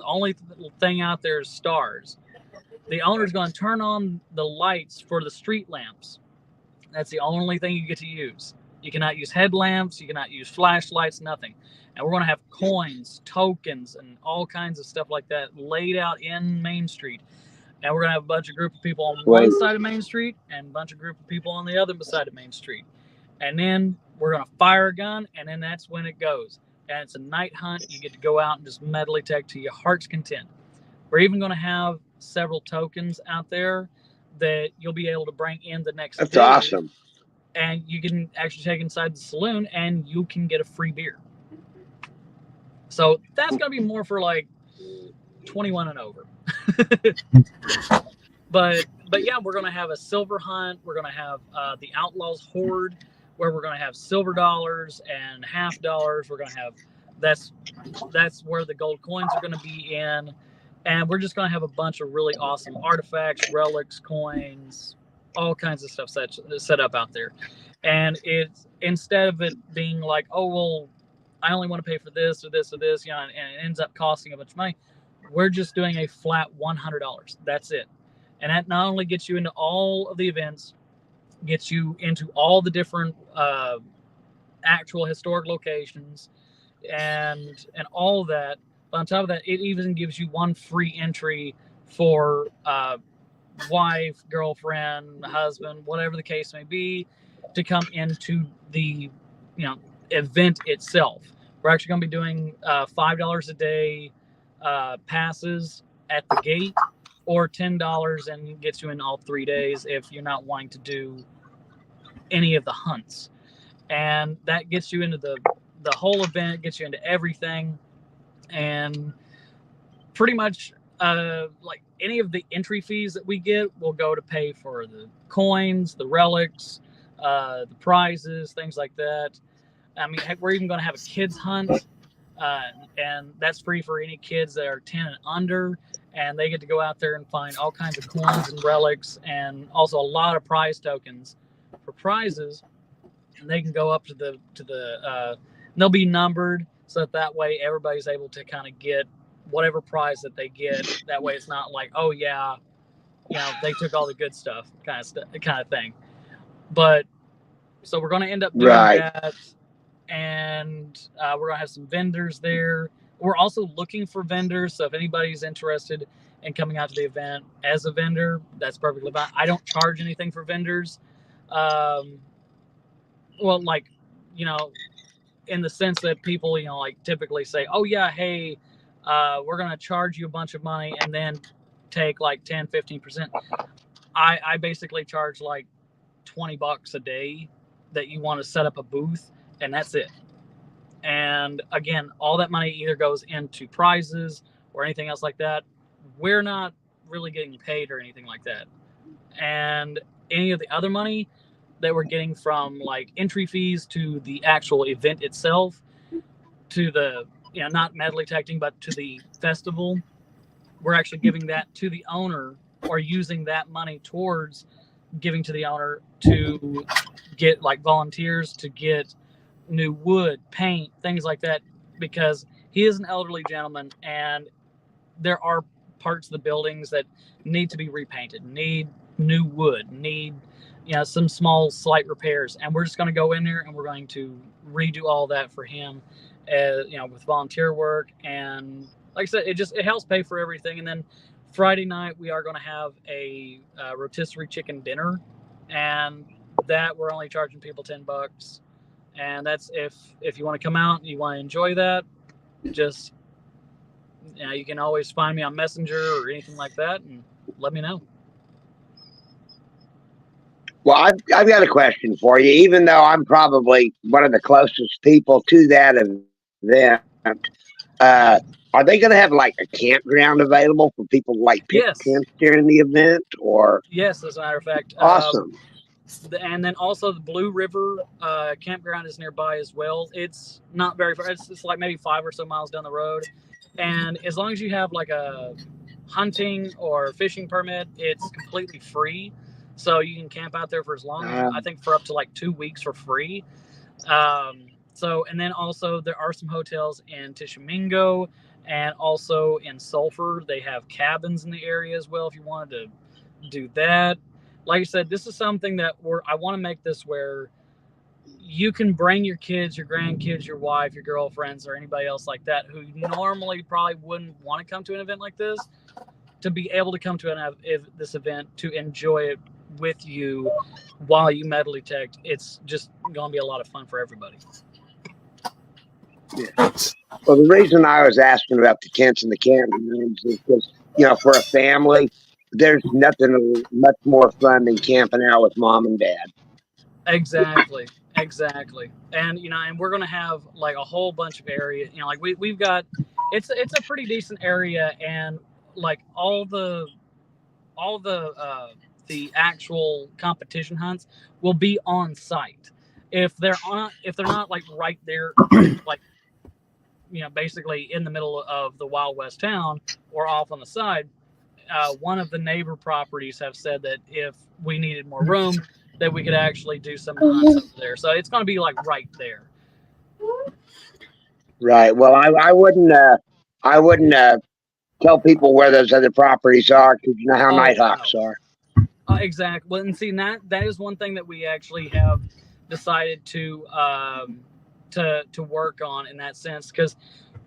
only thing out there is stars, the owner's going to turn on the lights for the street lamps. That's the only thing you get to use. You cannot use headlamps. You cannot use flashlights, nothing. And we're going to have coins, tokens, and all kinds of stuff like that laid out in Main Street. And we're going to have a bunch of group of people on one side of Main Street and a bunch of group of people on the other side of Main Street. And then we're going to fire a gun, and then that's when it goes. And it's a night hunt. You get to go out and just metal detect to your heart's content. We're even going to have several tokens out there that you'll be able to bring in the next day. That's awesome. And you can actually take inside the saloon, and you can get a free beer. So that's going to be more for like 21 and over. But yeah, we're going to have a silver hunt. We're going to have the Outlaws Horde, where we're going to have silver dollars and half dollars. We're going to have that's where the gold coins are going to be in, and we're just going to have a bunch of really awesome artifacts, relics, coins, all kinds of stuff set up out there. And it's, instead of it being like, oh well, I only want to pay for this or this or this, and it ends up costing a bunch of money, we're just doing a flat $100. That's it. And that not only gets you into all of the events, gets you into all the different actual historic locations and all of that. But on top of that, it even gives you one free entry for wife, girlfriend, husband, whatever the case may be, to come into the event itself. We're actually going to be doing $5 a day passes at the gate, or $10 and gets you in all 3 days if you're not wanting to do any of the hunts. And that gets you into the whole event, gets you into everything. And pretty much like any of the entry fees that we get will go to pay for the coins, the relics, the prizes, things like that. I mean, heck, we're even going to have a kids hunt, and that's free for any kids that are 10 and under, and they get to go out there and find all kinds of coins and relics, and also a lot of prize tokens for prizes. And they can go up to the they'll be numbered, so that way everybody's able to kind of get whatever prize that they get. That way it's not like, oh yeah, they took all the good stuff kind of thing. But so we're going to end up doing that. And we're going to have some vendors there. We're also looking for vendors. So if anybody's interested in coming out to the event as a vendor, that's perfectly fine. I don't charge anything for vendors. Well, like, in the sense that people, like typically say, oh yeah, hey, we're going to charge you a bunch of money and then take like 10, 15%. I basically charge like $20 a day that you want to set up a booth, and that's it. And again, all that money either goes into prizes or anything else like that. We're not really getting paid or anything like that. And any of the other money that we're getting from like entry fees to the actual event itself, to the, not metal detecting, but to the festival, we're actually giving that to the owner, or using that money towards giving to the owner to get like volunteers to get new wood, paint, things like that, because he is an elderly gentleman and there are parts of the buildings that need to be repainted, need new wood, need some small slight repairs, and we're just going to go in there and we're going to redo all that for him, with volunteer work. And like I said, it helps pay for everything. And then Friday night we are going to have a rotisserie chicken dinner, and that we're only charging people $10. And that's if you want to come out and you want to enjoy that, just you can always find me on Messenger or anything like that, and let me know. Well, I've got a question for you. Even though I'm probably one of the closest people to that event, are they going to have like a campground available for people to like pitch tents during the event? Or yes, as a matter of fact. Awesome. And then also the Blue River campground is nearby as well. It's not very far. It's like maybe 5 or so miles down the road. And as long as you have like a hunting or fishing permit, it's completely free. So you can camp out there for as long as I think for up to like 2 weeks for free. And then also there are some hotels in Tishomingo and also in Sulphur. They have cabins in the area as well if you wanted to do that. Like I said, this is something that I want to make this where you can bring your kids, your grandkids, your wife, your girlfriends, or anybody else like that who normally probably wouldn't want to come to an event like this, to be able to come to this event to enjoy it with you while you metal detect. It's just going to be a lot of fun for everybody. Yeah. Well, the reason I was asking about the tents and the campgrounds is because, for a family, there's nothing much more fun than camping out with mom and dad. Exactly. And and we're gonna have like a whole bunch of area. Like we've got, it's a pretty decent area, and like all the actual competition hunts will be on site. If they're not like right there, like basically in the middle of the Wild West town or off on the side. One of the neighbor properties have said that if we needed more room, that we could actually do some hunts over there. So it's going to be like right there. Right. Well, I wouldn't tell people where those other properties are, because you know how Nighthawks are. Exactly. Well, and see, that is one thing that we actually have decided to work on in that sense, because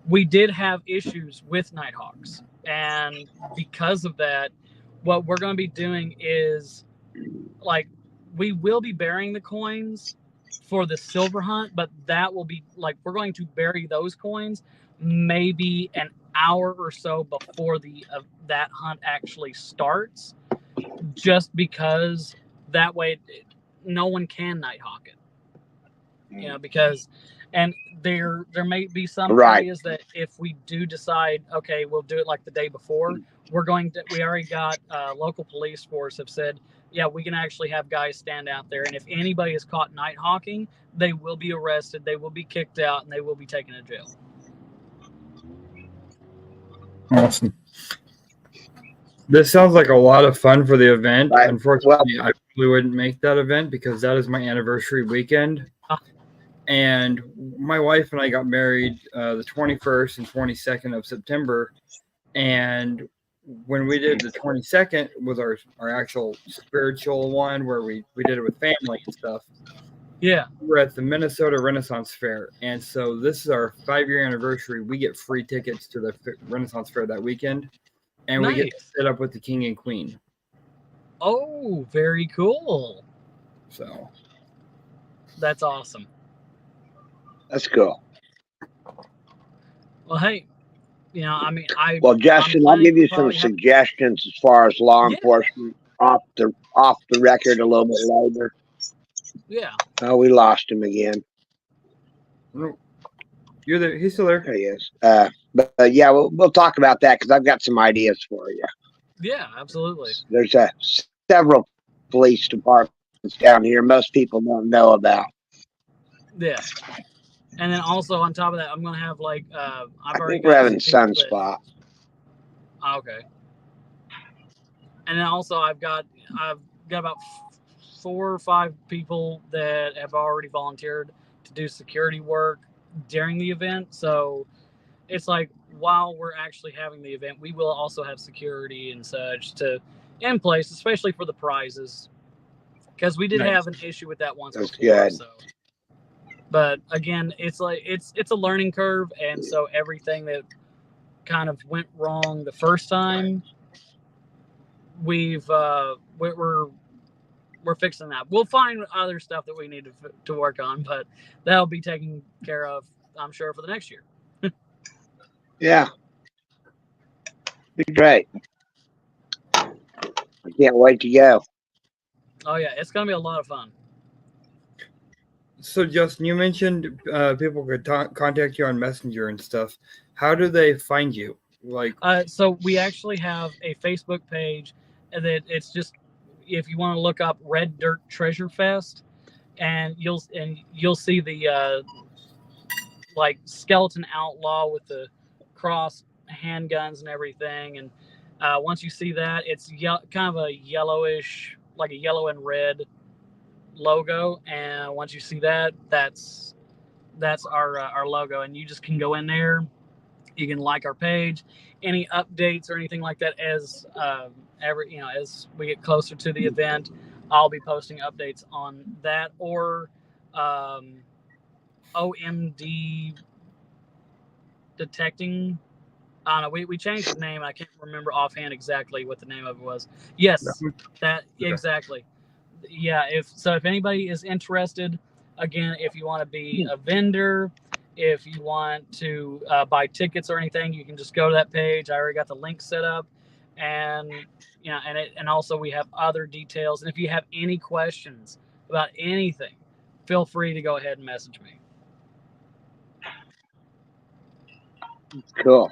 we did have issues with Nighthawks. And because of that, what we're going to be doing is, like, we will be burying the coins for the silver hunt, but that will be, like, we're going to bury those coins maybe an hour or so before that hunt actually starts, just because that way no one can Nighthawk it. Because... And there may be some areas that if we do decide, okay, we'll do it like the day before, we already got local police force have said, yeah, we can actually have guys stand out there. And if anybody is caught Nighthawking, they will be arrested, they will be kicked out, and they will be taken to jail. Awesome. This sounds like a lot of fun for the event. Right. Unfortunately, I probably wouldn't make that event because that is my anniversary weekend. And my wife and I got married the 21st and 22nd of September. And when we did the 22nd was our actual spiritual one where we did it with family and stuff. Yeah. We're at the Minnesota Renaissance Fair. And so this is our 5-year anniversary. We get free tickets to the Renaissance Fair that weekend. And we get to sit up with the king and queen. Oh, very cool. So. That's awesome. That's cool. Well, hey, Well, Justin, I'll give you some suggestions as far as law enforcement off the record a little bit later. Yeah. Oh, we lost him again. You're there. He's still there. There he is. But yeah, we'll talk about that because I've got some ideas for you. Yeah, absolutely. There's several police departments down here most people don't know about. Yeah. And then also on top of that, I'm gonna have like I've I already think we're got having some people that- Sunspot. okay. And then also I've got about 4 or 5 people that have already volunteered to do security work during the event. So it's like while we're actually having the event, we will also have security and such in place, especially for the prizes, because we did Nice. have an issue with that once That's before. good. So, but again, it's like it's a learning curve, and so everything that kind of went wrong the first time, we're fixing that. We'll find other stuff that we need to work on, but that'll be taken care of, I'm sure, for the next year. Yeah. Be great. I can't wait to go. Oh yeah, it's gonna be a lot of fun. So, Justin, you mentioned people could contact you on Messenger and stuff. How do they find you? Like, So we actually have a Facebook page that it's just if you want to look up Red Dirt Treasure Fest, and you'll see the like skeleton outlaw with the cross handguns and everything. And once you see that, it's kind of a yellowish, like a yellow and red logo. And once you see that, that's our logo, and you just can go in there. You can like our page, any updates or anything like that as as we get closer to the event, I'll be posting updates on that, or OMD detecting. I don't know. We changed the name. I can't remember offhand exactly what the name of it was. Yes, that exactly. Yeah. If anybody is interested, again, if you want to be a vendor, if you want to buy tickets or anything, you can just go to that page. I already got the link set up, and and also we have other details. And if you have any questions about anything, feel free to go ahead and message me. Cool.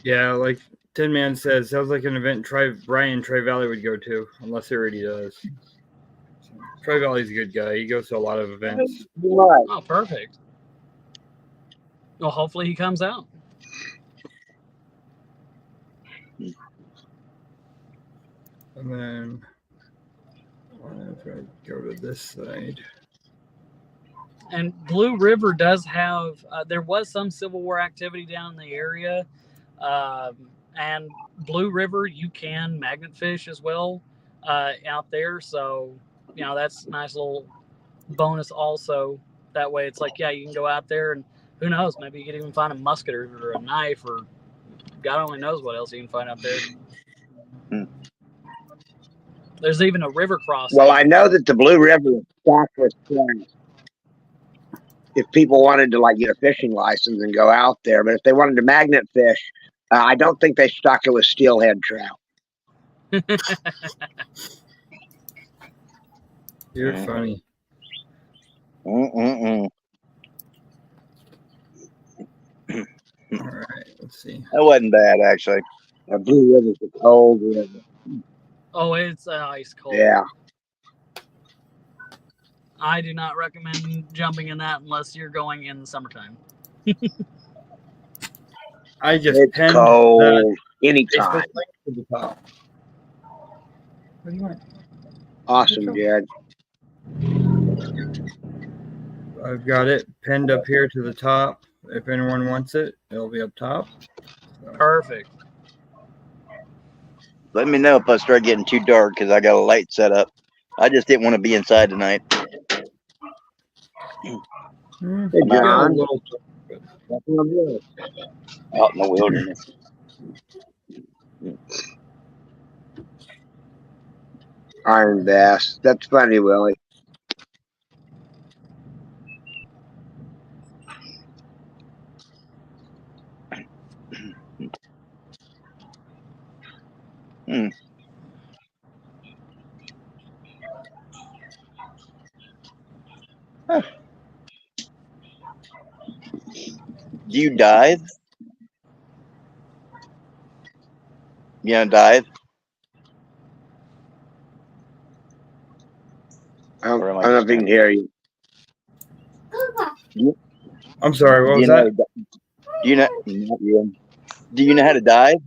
yeah, like Tin Man says, sounds like an event Brian Tri Valley would go to, unless he already does. Tri Valley's a good guy. He goes to a lot of events. Right. Oh, perfect. Well, hopefully he comes out. And then if I go to this side. And Blue River does have, there was some Civil War activity down in the area. And Blue River, you can magnet fish as well out there. So, that's a nice little bonus also. That way it's like, yeah, you can go out there and who knows, maybe you could even find a musket or a knife or God only knows what else you can find out there. There's even a river crossing. Well, I know that the Blue River is stocked with trout. If people wanted to get a fishing license and go out there, but if they wanted to magnet fish, I don't think they stock it with steelhead trout. You're funny. Mm-mm-mm. All right, let's see. That wasn't bad, actually. Blue River's a cold river. Oh, it's ice cold. Yeah. I do not recommend jumping in that unless you're going in the summertime. I just It's pinned cold the anytime. Facebook link to the top. What do you want? Awesome, Jared. I've got it pinned up here to the top. If anyone wants it, it'll be up top. So. Perfect. Let me know if I start getting too dark because I got a light set up. I just didn't want to be inside tonight. Hey, You got a John. little- Out in the wilderness. Iron bass. That's funny, Willie. Do you dive? Dive? I don't Or am I know if you can hear you. I'm sorry. What Do was you know? that? Do you know? Not you. Do you know how to dive?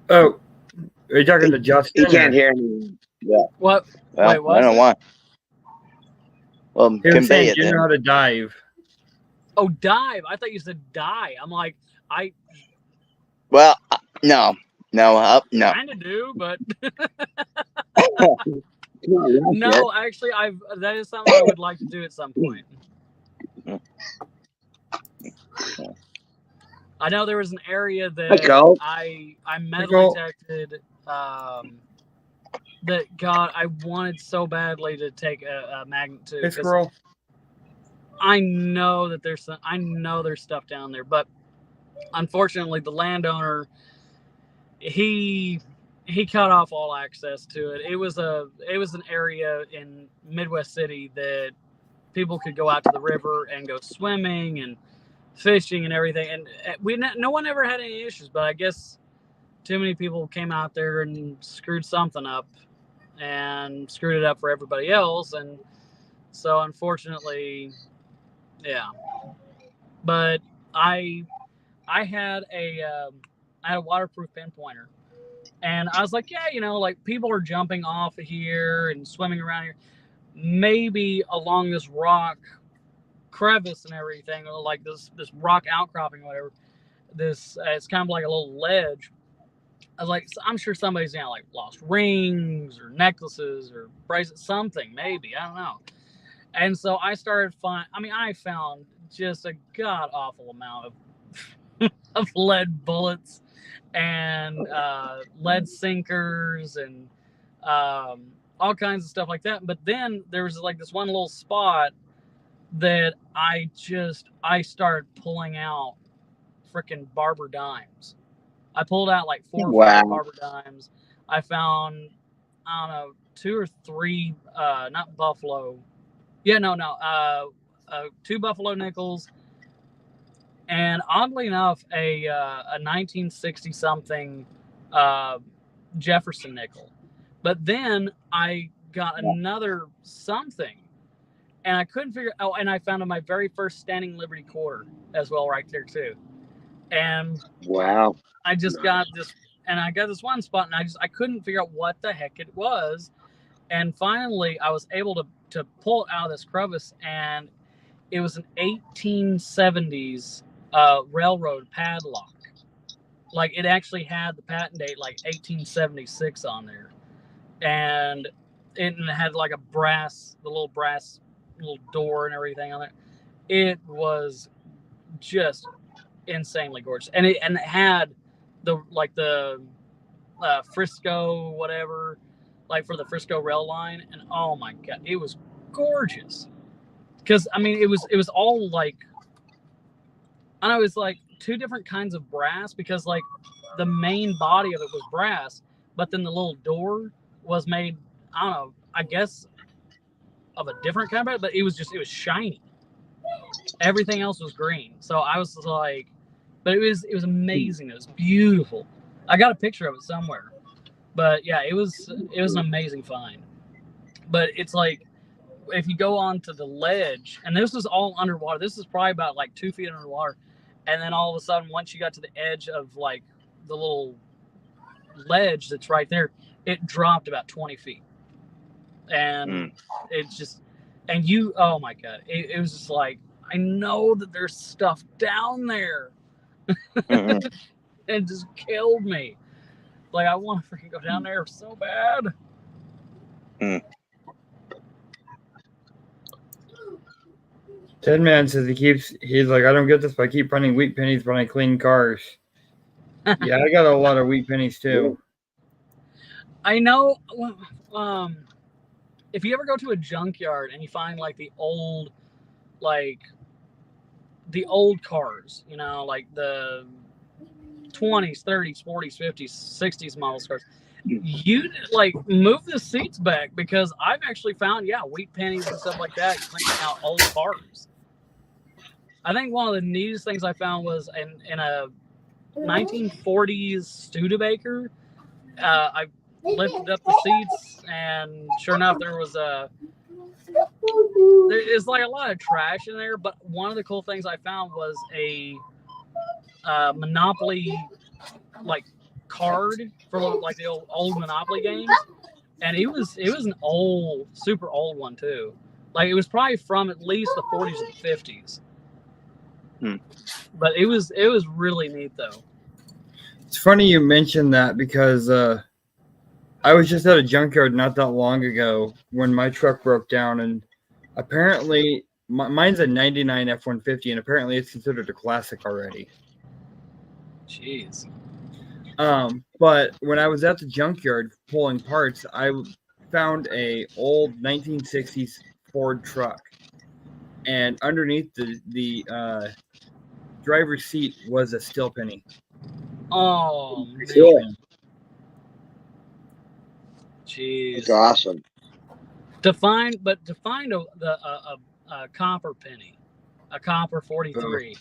Oh, are you talking to Justin? He can't or- hear me. Yeah. What? Well, Wait, what I don't is know it? why. Well, He was convey saying, it do you then. know how to dive? Oh, dive. I thought you said die. I'm like, I Well, no, no. kind of do, but No, no, actually, that is something I would like to do at some point. I know there was an area that Colt. I metal Colt. detected that God I wanted so badly to take a magnet to. Hey, 'cause squirrel. I know that there's stuff down there, but unfortunately, the landowner he cut off all access to it. It was an area in Midwest City that people could go out to the river and go swimming and fishing and everything, and no one ever had any issues. But I guess too many people came out there and screwed something up, and screwed it up for everybody else, and so unfortunately, yeah. But I had a waterproof pinpointer, and I was like, yeah, like people are jumping off of here and swimming around here, maybe along this rock crevice and everything, or like this rock outcropping or whatever. This it's kind of like a little ledge. I was like, I'm sure somebody's like lost rings or necklaces or bracelets, something maybe, I don't know. And so I started I found just a god awful amount of lead bullets and lead sinkers and all kinds of stuff like that. But then there was like this one little spot that I started pulling out freaking Barber dimes. I pulled out like 4 or 5 Barber dimes. I found, I don't know, 2 or 3, not Buffalo. Yeah, no, 2 Buffalo nickels. And oddly enough, a 1960 something Jefferson nickel. But then I got another something, and I couldn't figure. Oh, and I found my very first Standing Liberty quarter as well, right there too. And wow, I just got this, and I got this one spot, and I couldn't figure out what the heck it was. And finally, I was able to pull it out of this crevice, and it was an 1870s railroad padlock. Like it actually had the patent date like 1876 on there, and it had like the little brass little door and everything on there. It was just insanely gorgeous, and it had the Frisco whatever, like for the Frisco rail line, and oh my god, it was gorgeous. Because it was all like, I don't know, it was like 2 different kinds of brass, because like the main body of it was brass, but then the little door was made, I don't know, I guess of a different kind of, but it was shiny. Everything else was green. So I was like, but it was amazing. It was beautiful. I got a picture of it somewhere. But yeah, it was an amazing find. But it's like, if you go onto the ledge, and this was all underwater, this is probably about like 2 feet underwater, and then all of a sudden, once you got to the edge of like the little ledge that's right there, it dropped about 20 feet, and it's just, and oh my god, it was just like, I know that there's stuff down there. It just killed me. Like, I want to freaking go down there so bad. Ted Man says he's like, I don't get this, but I keep running wheat pennies when I clean cars. Yeah, I got a lot of wheat pennies too. I know. If you ever go to a junkyard and you find like the old cars, like the 20s, 30s, 40s, 50s, 60s model cars, you like move the seats back, because I've actually found wheat pennies and stuff like that cleaning out old cars. I think one of the neatest things I found was in a 1940s Studebaker. I lifted up the seats, and sure enough, there is like a lot of trash in there. But one of the cool things I found was a Monopoly like card for like the old Monopoly games, and it was an old, super old one too. Like it was probably from at least the 40s or the 50s. But it was really neat though. It's funny you mentioned that because I was just at a junkyard not that long ago when my truck broke down, and apparently mine's a 99 F-150, and apparently it's considered a classic already. Jeez. But when I was at the junkyard pulling parts, I found a old 1960s Ford truck, and underneath the driver's seat was a steel penny. Oh, man. Yeah. Jeez. It's awesome. To find a copper penny, a copper 43.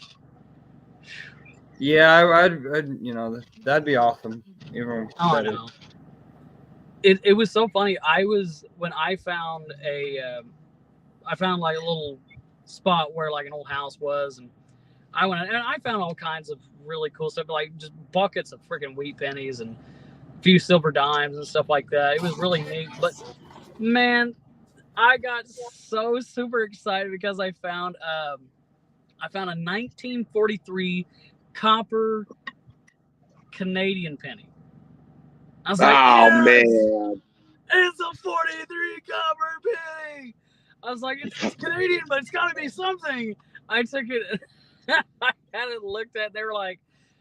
Yeah, I'd you know, that'd be awesome. Even Oh, I better. know. It was so funny. When I found I found like a little spot where like an old house was, and I went and I found all kinds of really cool stuff, like just buckets of freaking wheat pennies and a few silver dimes and stuff like that. It was really neat. But man, I got so super excited because I found a 1943 copper Canadian penny. I was like, Oh yes! man. It's a 43 copper penny. I was like, it's Canadian, but it's got to be something. I took it. I had it looked at. They were like,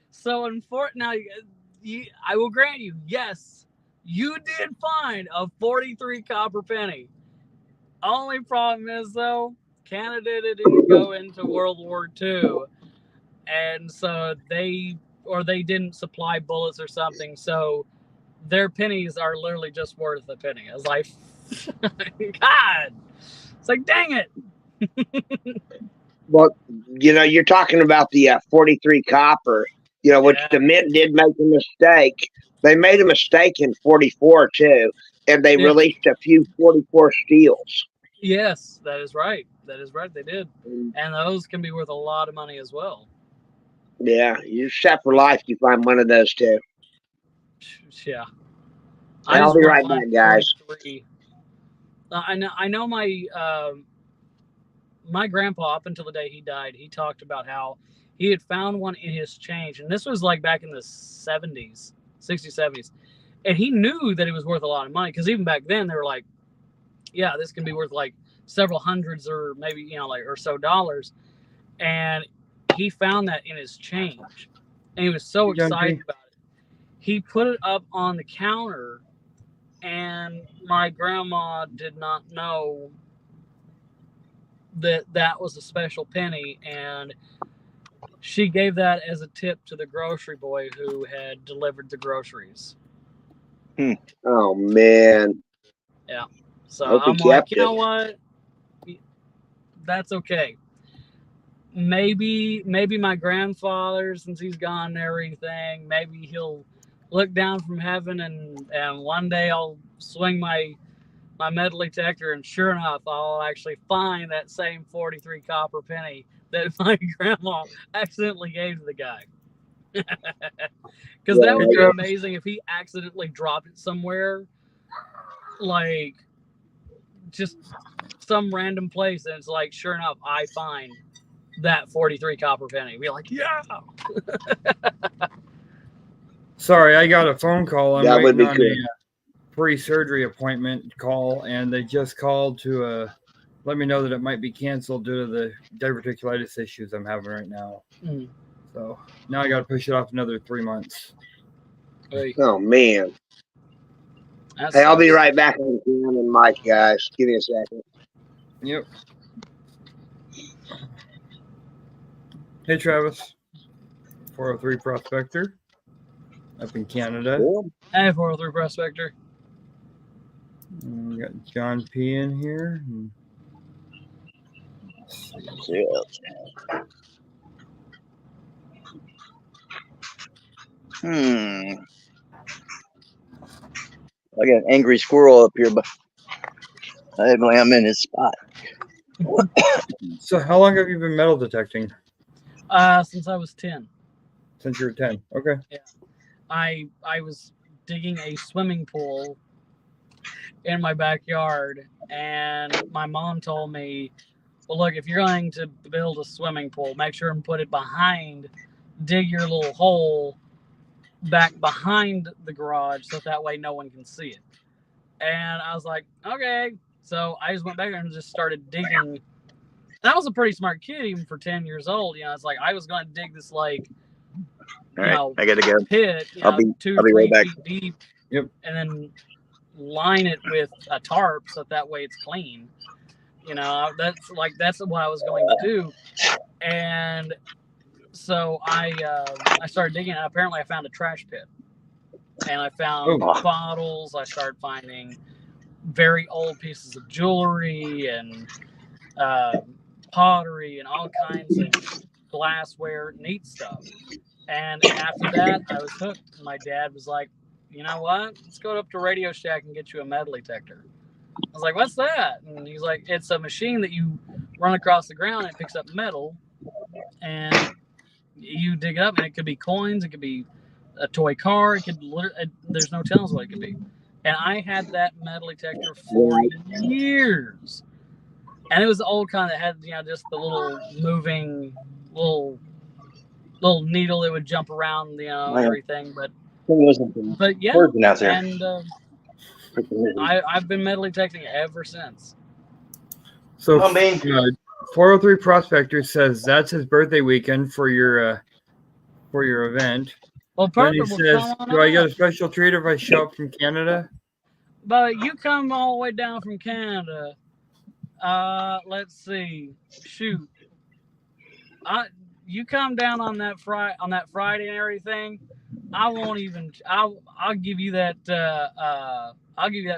so now I will grant you, yes, you did find a 43 copper penny. Only problem is though, Canada didn't go into World War II, and so they didn't supply bullets or something. So their pennies are literally just worth a penny. I was like, God, it's like, dang it. Well, you know, you're talking about the 43 copper, you know, which Yeah. the Mint did make a mistake. They made a mistake in 44 too, and they Yeah. released a few 44 steels. Yes, that is right. That is right. They did. And those can be worth a lot of money as well. Yeah, you're set for life. You find one of those too. Yeah. I'll be right back, guys. I know my grandpa, up until the day he died, he talked about how he had found one in his change. And this was like back in the 60s, 70s. And he knew that it was worth a lot of money because even back then they were like, yeah, this can be worth like several hundreds or maybe, you know, like or so dollars. And he found that in his change. And he was so excited about it. He put it up on the counter, and my grandma did not know that was a special penny, and she gave that as a tip to the grocery boy who had delivered the groceries. Oh man. Yeah. So I'm like, you know what? That's okay. Maybe my grandfather, since he's gone and everything, maybe he'll look down from heaven and one day I'll swing my metal detector, and sure enough, I'll actually find that same 43 copper penny that my grandma accidentally gave to the guy. Because that would be amazing if he accidentally dropped it somewhere, like just some random place, and it's like, sure enough, I find that 43 copper penny. Be like, yeah. Sorry, I got a phone call. I'm That would waiting be on cool. a pre-surgery appointment call, and they just called to let me know that it might be canceled due to the diverticulitis issues I'm having right now. So now I got to push it off another 3 months. Hey, Oh man. Hey, I'll be right back on Cam and Mike, guys. Give me a second. Yep. Hey, Travis. 403 Prospector up in Canada. Cool. Hey, 403 Prospector. We got John P in here. Yeah. I got an angry squirrel up here, but I'm in his spot. So how long have you been metal detecting? Since I was 10. Since you were 10. Okay. Yeah. I was digging a swimming pool in my backyard, and my mom told me, well, look, if you're going to build a swimming pool, make sure and put it behind, dig your little hole back behind the garage so that way no one can see it. And I was like, okay. So I just went back there and just started digging. And I was a pretty smart kid even for 10 years old. You know, it's like I was going to dig this like, All right, I gotta go. pit, I'll be 2 right 3 back. feet deep. Yep. And then line it with a tarp so that way it's clean. You know, that's what I was going to do. And so I started digging, and apparently I found a trash pit. And I found bottles. I started finding very old pieces of jewelry and pottery and all kinds of glassware, neat stuff. And after that, I was hooked. My dad was like, you know what? Let's go up to Radio Shack and get you a metal detector. I was like, what's that? And he's like, it's a machine that you run across the ground and it picks up metal. And you dig it up, and it could be coins, it could be a toy car, it could there's no telling what it could be. And I had that metal detector for years. And it was the old kind that had, just the little moving little needle that would jump around, everything. But yeah, and I've been metal detecting ever since. So 403 Prospector says that's his birthday weekend for your event. Well, perfect. Then he says, do I get a special treat if I show up from Canada? But you come all the way down from Canada. Let's see. Shoot. You come down on that Friday and everything. I'll give you that. I'll give you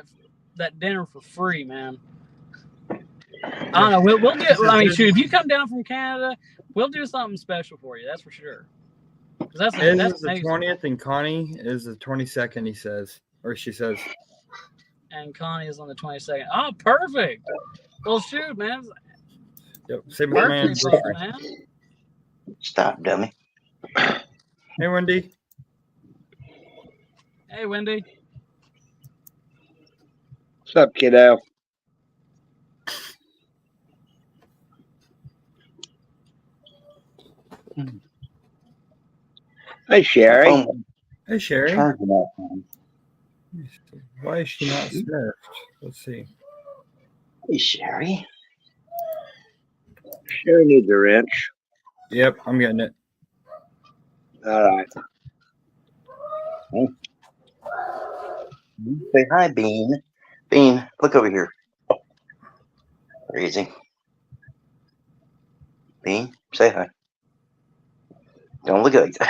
that dinner for free, man. I don't know. We'll get. I mean, shoot. If you come down from Canada, we'll do something special for you. That's for sure. That's the 20th, and Connie is the 22nd. He says, or she says. And Connie is on the 22nd. Oh, perfect. Well, shoot, man. Yep. Save my man. Stop, dummy. Hey, Wendy. Hey, Wendy. What's up, kiddo? Hey, Sherry. Hey, Sherry. Why is she not smurfed? Let's see. Hey, Sherry. Sherry needs a wrench. Yep, I'm getting it. All right. Say hi, Bean. Bean, look over here. Crazy. Bean, say hi. Don't look like that.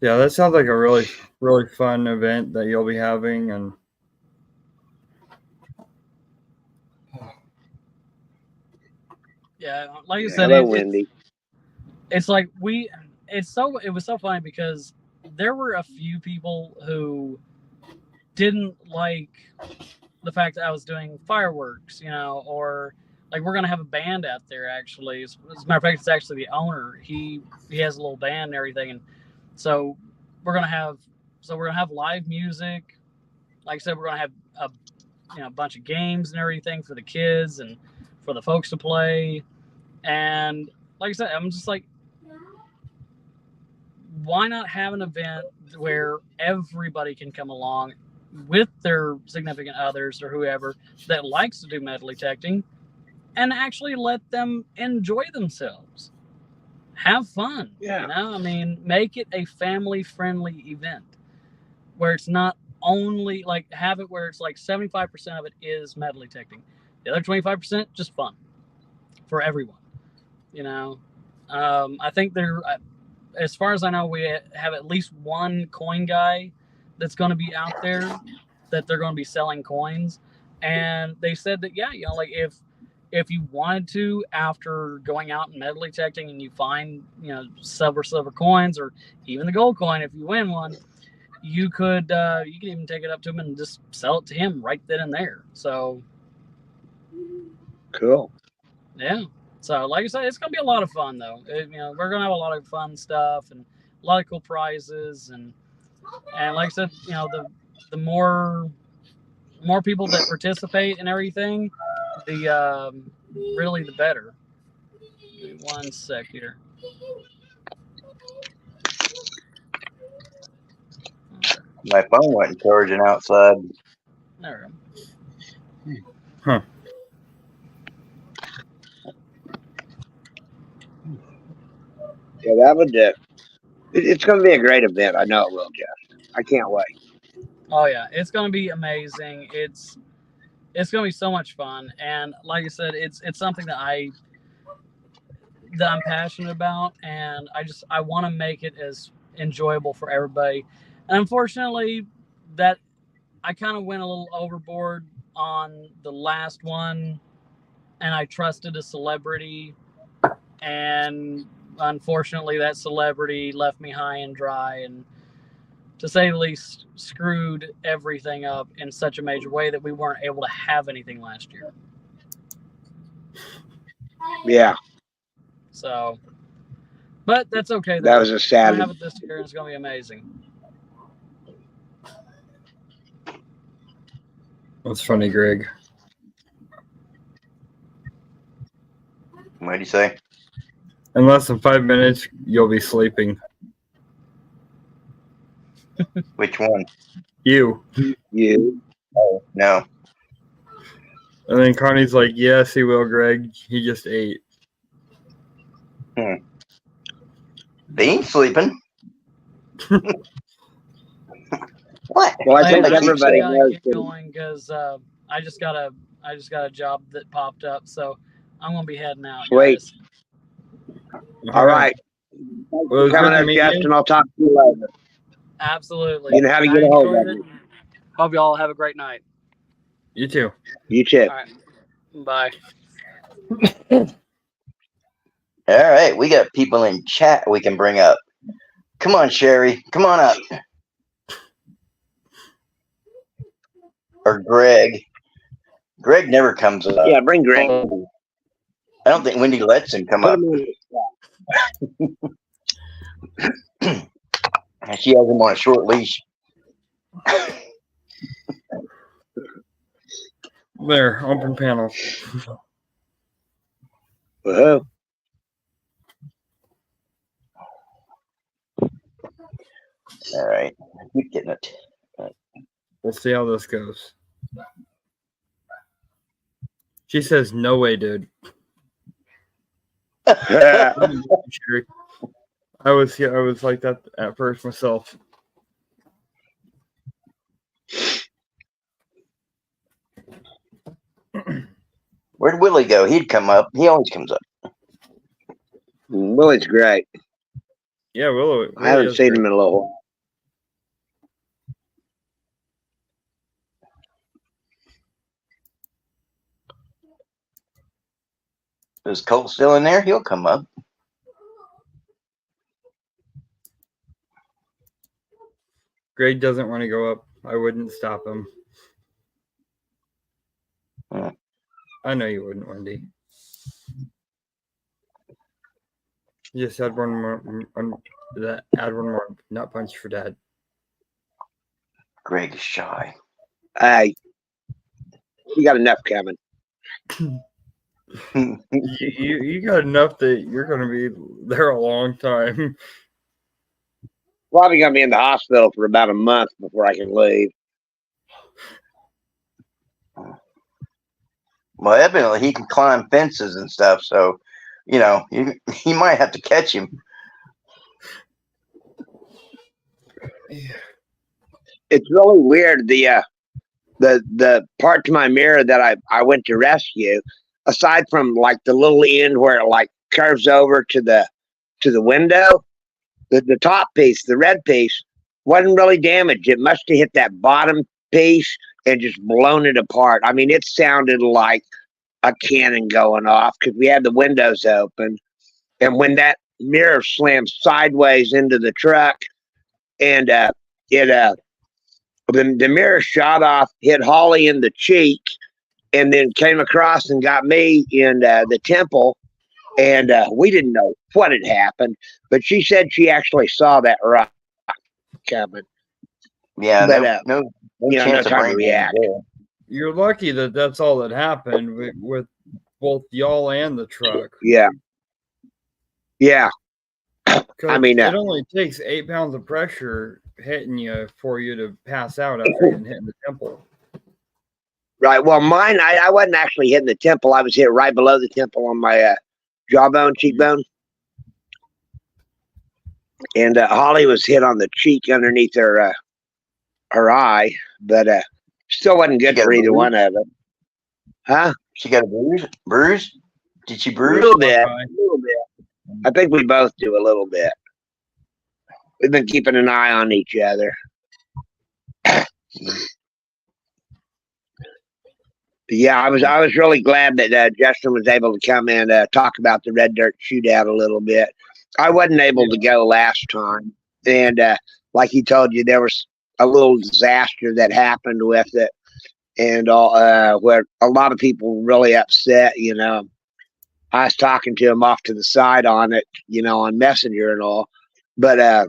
Yeah, that sounds like a really, really fun event that you'll be having, and yeah, like you said, Wendy. It's like it was so funny because there were a few people who didn't like the fact that I was doing fireworks, or like we're gonna have a band out there. Actually, as a matter of fact, it's actually the owner. He has a little band and everything, and so we're gonna have live music. Like I said, we're gonna have a bunch of games and everything for the kids and for the folks to play. And like I said, I'm just like, why not have an event where everybody can come along with their significant others or whoever that likes to do metal detecting and actually let them enjoy themselves. Have fun. Yeah. I mean, make it a family-friendly event where it's not only like have it where it's like 75% of it is metal detecting. The other 25% just fun for everyone. I think as far as I know, we have at least one coin guy that's going to be out there. that they're going to be selling coins, and they said that like if you wanted to, after going out and metal detecting and you find silver coins or even the gold coin, if you win one, you could even take it up to him and just sell it to him right then and there. So Cool. yeah. So like I said, it's gonna be a lot of fun though. We're gonna have a lot of fun stuff and a lot of cool prizes and like I said, the more people that participate and everything, the really the better. Give me 1 sec here. My phone wasn't charging outside. There we go. Huh. Yeah, that would. It's going to be a great event. I know it will, Jeff. I can't wait. Oh yeah, it's gonna be amazing. It's gonna be so much fun, and like I said, it's something that I'm passionate about, and I want to make it as enjoyable for everybody. And unfortunately, that I kind of went a little overboard on the last one, and I trusted a celebrity, and unfortunately, that celebrity left me high and dry, and to say the least, screwed everything up in such a major way that we weren't able to have anything last year. Yeah. So, but that's okay. That was a sad. We're gonna have it this year, and it's gonna be amazing. That's funny, Greg. What do you say? In less than 5 minutes, you'll be sleeping. Which one? You. You. Oh, no. And then Connie's like, yes, he will, Greg. He just ate. They ain't sleeping. What? Well, I think I everybody knows. get going because I just got a job that popped up, so I'm gonna be heading out. Sweet. Guys. All right. Well, Coming up, Justin. I'll talk to you later. Absolutely. You know how to get a hold of me. Hope you all have a great night. You too. You too. All right. Bye. All right, we got people in chat we can bring up. Come on, Sherry. Come on up. Or Greg. Greg never comes up. Yeah, bring Greg. I don't think Wendy lets him come up. She has him on a short leash. There, open panel. Whoa. All right. Keep getting it. We'll see how this goes. She says, no way, dude. I was like that at first myself. Where'd Willie go? He'd come up. He always comes up. Willie's great. Yeah, Willow. I haven't seen him in a little while. Is Colt still in there? He'll come up. Greg doesn't want to go up. I wouldn't stop him. I know you wouldn't, Wendy. You just add one more. Add one more nut punch for Dad. Greg is shy. Hey, you got enough coming. You got enough that you're going to be there a long time. Probably going to be in the hospital for about a month before I can leave. Well, evidently he can climb fences and stuff, so you might have to catch him. It's really weird. The part to my mirror that I went to rescue, aside from like the little end where it like curves over to the window, the top piece, the red piece, wasn't really damaged. It must have hit that bottom piece and just blown it apart. I mean, it sounded like a cannon going off because we had the windows open. And when that mirror slammed sideways into the truck, and the mirror shot off, hit Holly in the cheek, and then came across and got me in the temple. And we didn't know what had happened, but she said she actually saw that rock coming. Yeah, But, no no chance of time to brain react. damage there. You're lucky that that's all that happened with both y'all and the truck. Yeah. 'Cause I mean, it only takes 8 pounds of pressure hitting you for you to pass out after getting hit in the temple. right. Well, mine, I wasn't actually hitting the temple. I was hit right below the temple on my jawbone, cheekbone. And Holly was hit on the cheek underneath her eye, but still wasn't good She got for a either bruise? one of them. Huh? She got a bruise? Bruise? Did she A bruise? little bit. Okay. A little bit. I think we both do a little bit. We've been keeping an eye on each other. Yeah, I was really glad that Justin was able to come and talk about the Red Dirt Shootout a little bit. I wasn't able to go last time, and like he told you, there was a little disaster that happened with it, and all where a lot of people were really upset. You know, I was talking to him off to the side on it, you know, on Messenger and all, but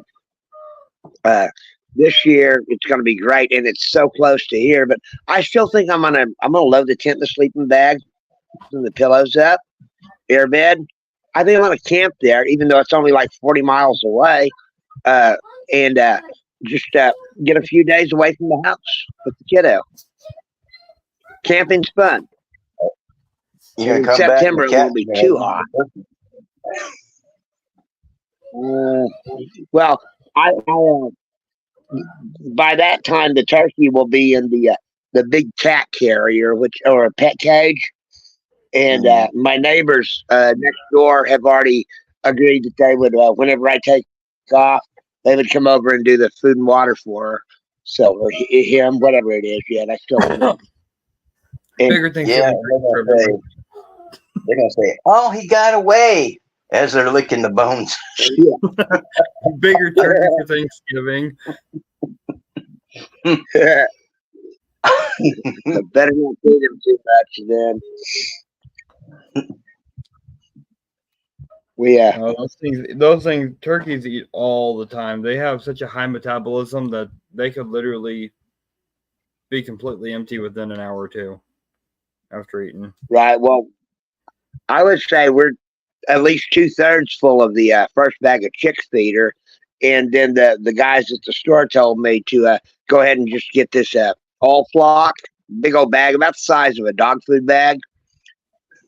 this year it's going to be great, and it's so close to here. But I still think I'm gonna load the tent, the sleeping bag, and the pillows up, air bed. I think I'm gonna camp there, even though it's only like 40 miles away, and just get a few days away from the house with the kiddo. Camping's fun. You're In gonna come back September and it won't be too hot. Well, I by that time the turkey will be in the big cat carrier, or a pet cage, and my neighbors next door have already agreed that they would, whenever I take off, they would come over and do the food and water for her. So, or him, whatever it is. Yeah, I still don't know. Bigger things. Yeah, they're gonna say, "Oh, he got away," as they're licking the bones. Bigger turkey for Thanksgiving. I better not feed him too much then. Those things, turkeys eat all the time. They have such a high metabolism that they could literally be completely empty within an hour or two after eating. Right. Well, I would say we're at least 2/3 full of the first bag of chick feeder, and then the guys at the store told me to go ahead and just get this all flock, big old bag about the size of a dog food bag,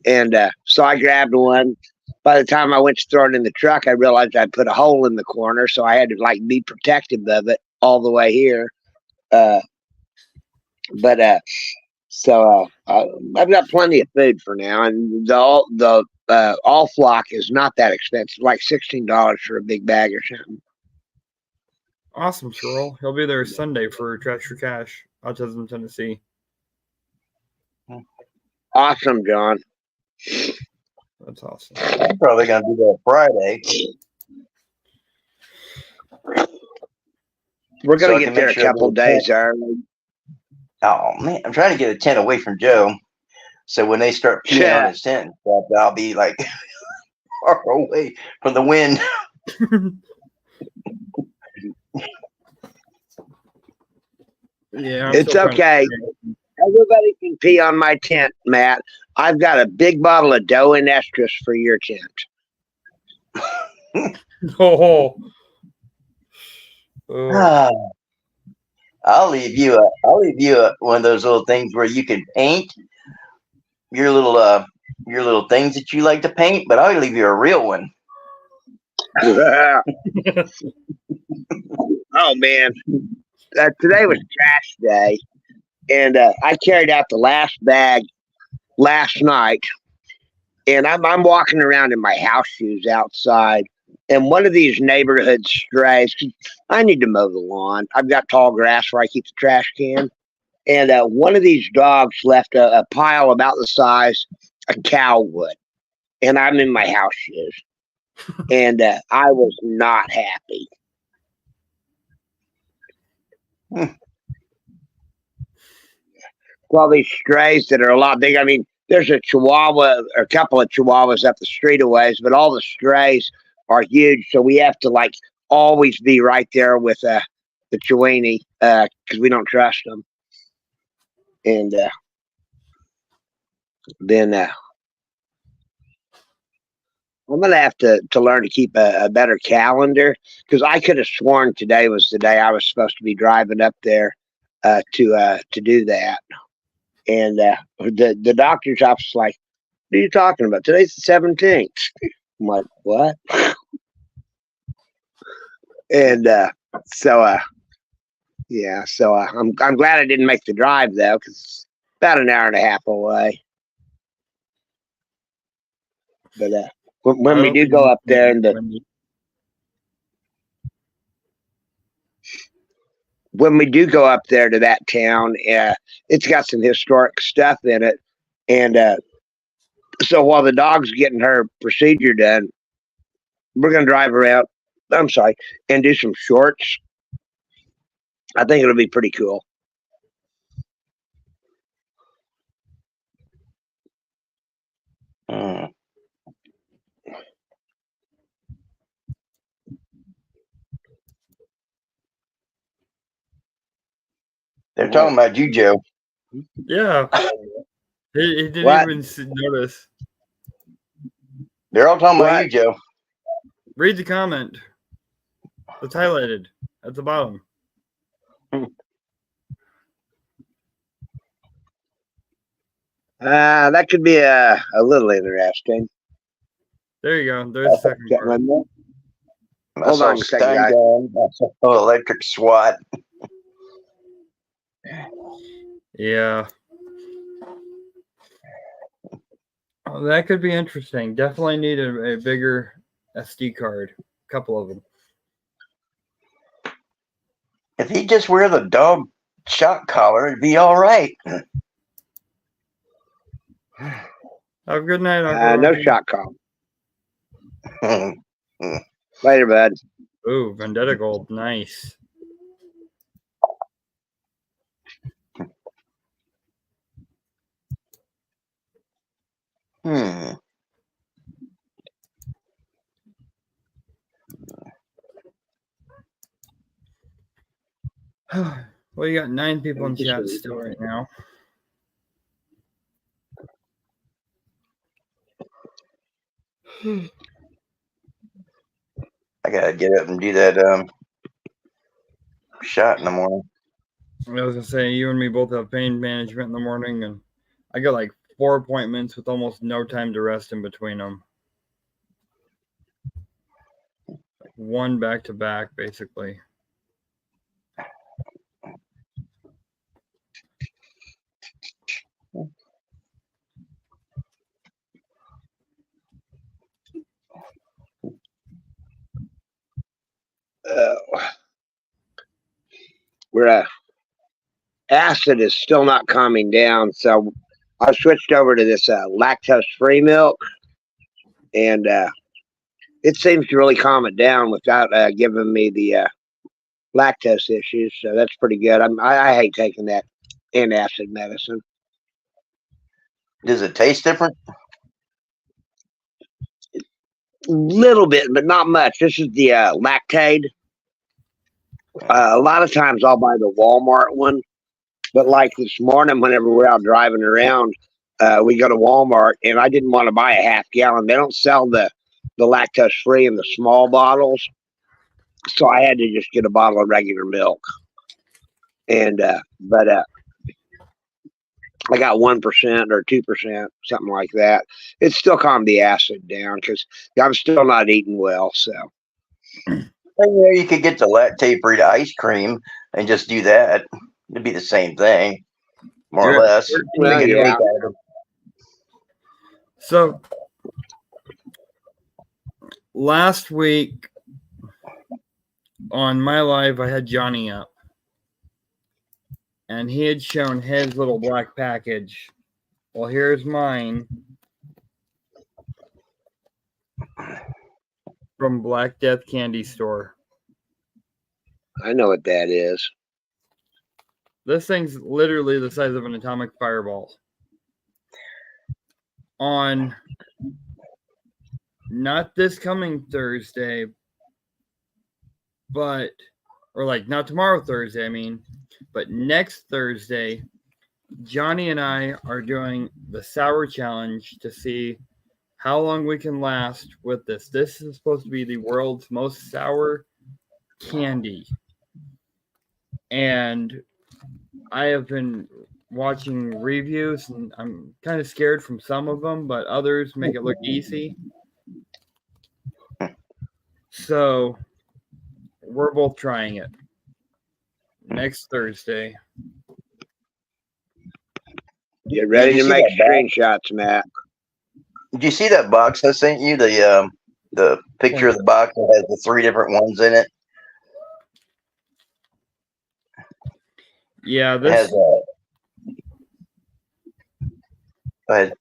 and so I grabbed one. By the time I went to throw it in the truck, I realized I'd put a hole in the corner, so I had to be protective of it all the way here. So I've got plenty of food for now, and the all flock is not that expensive, like $16 for a big bag or something. Awesome, Cheryl. He'll be there Sunday for Trash for Cash, Autism, Tennessee. Awesome, John. That's awesome. I'm probably gonna do that Friday. We're So gonna I get can there make a sure couple everything's days early. Oh man, I'm trying to get a tent away from Joe, so when they start peeing on his tent, I'll be like far away from the wind. Yeah, It's okay. Everybody can pee on my tent, Matt. I've got a big bottle of Doe and Estrus for your tent. Oh. I'll leave you one of those little things where you can paint your little things that you like to paint, but I'll leave you a real one. Oh man, today was trash day, and I carried out the last bag last night, and I'm walking around in my house shoes outside, and one of these neighborhood strays. I need to mow the lawn. I've got tall grass where I keep the trash can, and one of these dogs left a pile about the size a cow would, and I'm in my house shoes, and I was not happy. Well, these strays that are a lot bigger. I mean, there's a Chihuahua or a couple of Chihuahuas up the street a ways, but all the strays are huge. So we have to like always be right there with the Chihuahua because we don't trust them. And then I'm gonna have to learn to keep a better calendar because I could have sworn today was the day I was supposed to be driving up there to do that. And the doctor's office is like, what are you talking about? Today's the 17th. I'm like, what? And so I'm glad I didn't make the drive though, because it's about an hour and a half away. But when we do go up there and when we do go up there to that town, it's got some historic stuff in it. And so while the dog's getting her procedure done, we're going to drive around, and do some shorts. I think it'll be pretty cool. They're talking about you, Joe. Yeah. He didn't even notice. They're all talking about you, Joe. Read the comment. It's highlighted at the bottom. That could be a little interesting. There you go. There's the second part. Hold on a second, guys. Oh, electric SWAT. Yeah. Oh, that could be interesting. Definitely need a bigger SD card. A couple of them. If he just wear the dog shock collar, it'd be all right. Have a good night. No shock collar. Later, bud. Ooh, Vendetta Gold. Nice. Well, you got 9 people in chat still right now. I gotta get up and do that shot in the morning. I was gonna say, you and me both have pain management in the morning, and I got like 4 appointments with almost no time to rest in between them. Like one back to back, basically. We're acid is still not calming down, so I switched over to this lactose-free milk, and it seems to really calm it down without giving me the lactose issues. So that's pretty good. I hate taking that antacid medicine. Does it taste different? A little bit, but not much. This is the Lactaid. A lot of times I'll buy the Walmart one, but like this morning, whenever we're out driving around, we go to Walmart, and I didn't want to buy a half gallon. They don't sell the lactose free in the small bottles, so I had to just get a bottle of regular milk. And but I got 1% or 2%, something like that. It still calmed the acid down because I'm still not eating well. So. You could get the lactate-free ice cream and just do that. It'd be the same thing, more or less. Well, yeah. So last week on my live, I had Johnny up, and and he had shown his little black package. Well, here's mine from Black Death Candy Store. I know what that is. This thing's literally the size of an atomic fireball. On not this coming Thursday, but, or like not tomorrow Thursday, I mean, but next Thursday, Johnny and I are doing the sour challenge to see how long we can last with this. This is supposed to be the world's most sour candy. And I have been watching reviews, and I'm kind of scared from some of them, but others make it look easy. So we're both trying it next Thursday. Get ready Did to you see make that screenshots, Matt. Did you see that box I sent you? The picture of the box that has the 3 different ones in it. Yeah, It has this. Go ahead.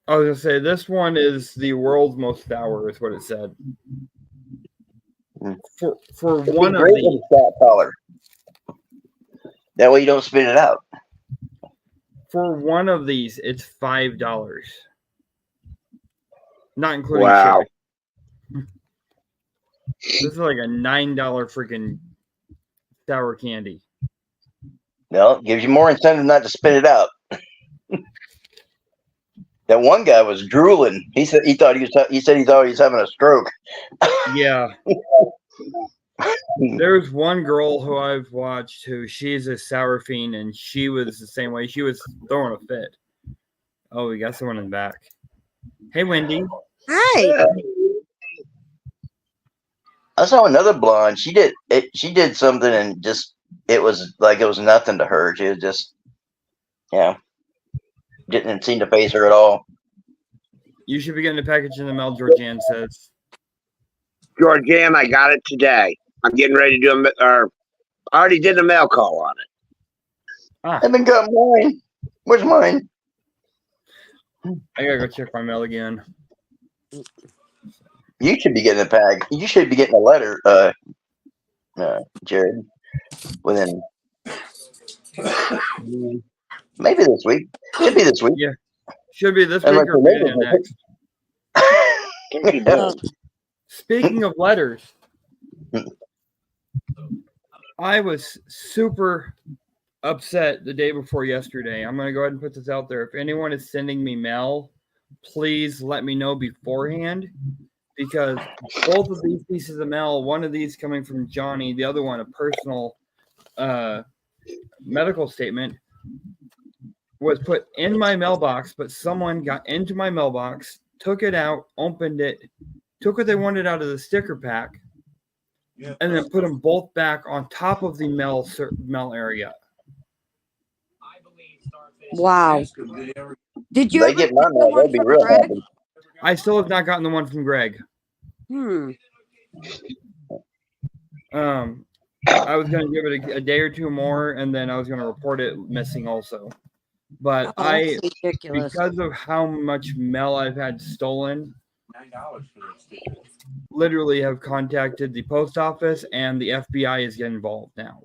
I was gonna say this one is the world's most sour, is what it said. For It'd one be of great the with a flat color. That way you don't spit it out. for one of these, it's $5, not including Wow. shipping. This is like a $9 freaking sour candy. No, it gives you more incentive not to spit it out. That one guy was drooling. He said he thought he was having a stroke. Yeah. There's one girl who I've watched who she's a sour fiend, and she was the same way. She was throwing a fit. Oh, we got someone in the back. Hey, Wendy. Hi. I saw another blonde. She did something and just it was like it was nothing to her. She was just didn't seem to phase her at all. You should be getting a package in the mail, Georgianne says. Georgianne, I got it today. I'm getting ready to do I already did a mail call on it. I haven't got mine. Where's mine? I gotta go check my mail again. You should be getting a pack. You should be getting a letter, Jared. Within maybe this week. Should be this week. Yeah. Should be this And week like or the maybe neighbors, next. Speaking of letters, I was super upset the day before yesterday. I'm going to go ahead and put this out there. If anyone is sending me mail, please let me know beforehand, because both of these pieces of mail, one of these coming from Johnny, the other one a personal medical statement, was put in my mailbox, but someone got into my mailbox, took it out, opened it, took what they wanted out of the sticker pack, and then put them both back on top of the mail area. Wow. Did you They ever get get my the mail, one they'll be from real Greg? happy. I still have not gotten the one from Greg. I was going to give it a day or two more, and then I was going to report it missing also. But Oh, that's ridiculous. because of how much mail I've had stolen, literally have contacted the post office, and the FBI is getting involved now.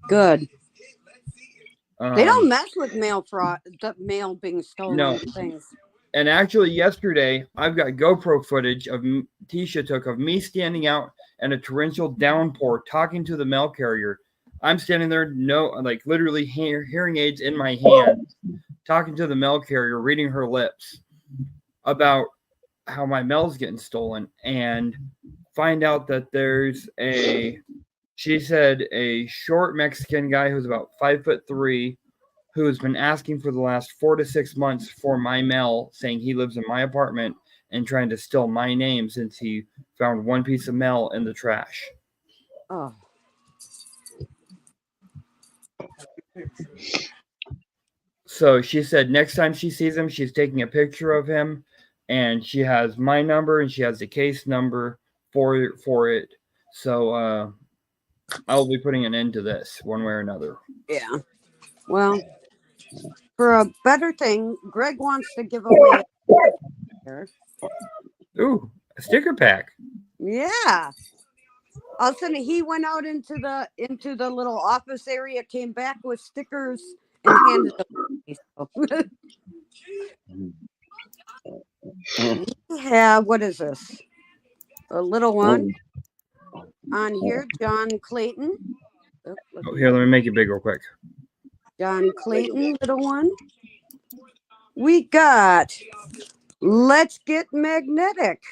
Good. They don't mess with mail fraud, the mail being stolen. No. Things. And actually, yesterday, I've got GoPro footage of Tisha took of me standing out in a torrential downpour talking to the mail carrier. I'm standing there, literally hearing aids in my hand, talking to the mail carrier, reading her lips about how my mail's getting stolen, and find out that there's she said a short Mexican guy who's about 5'3", who's been asking for the last 4 to 6 months for my mail, saying he lives in my apartment and trying to steal my name since he found one piece of mail in the trash. Oh. So she said next time she sees him, she's taking a picture of him, and she has my number and she has the case number for it. So I'll be putting an end to this one way or another. Yeah. Well, for a better thing, Greg wants to give away a Ooh, a sticker pack. Yeah. All of a sudden, he went out into the little office area, came back with stickers, and handed them to me. So. We have, what is this? A little one on here, John Clayton. Oh, here, let me make it big real quick. John Clayton, little one. We got Let's Get Magnetic.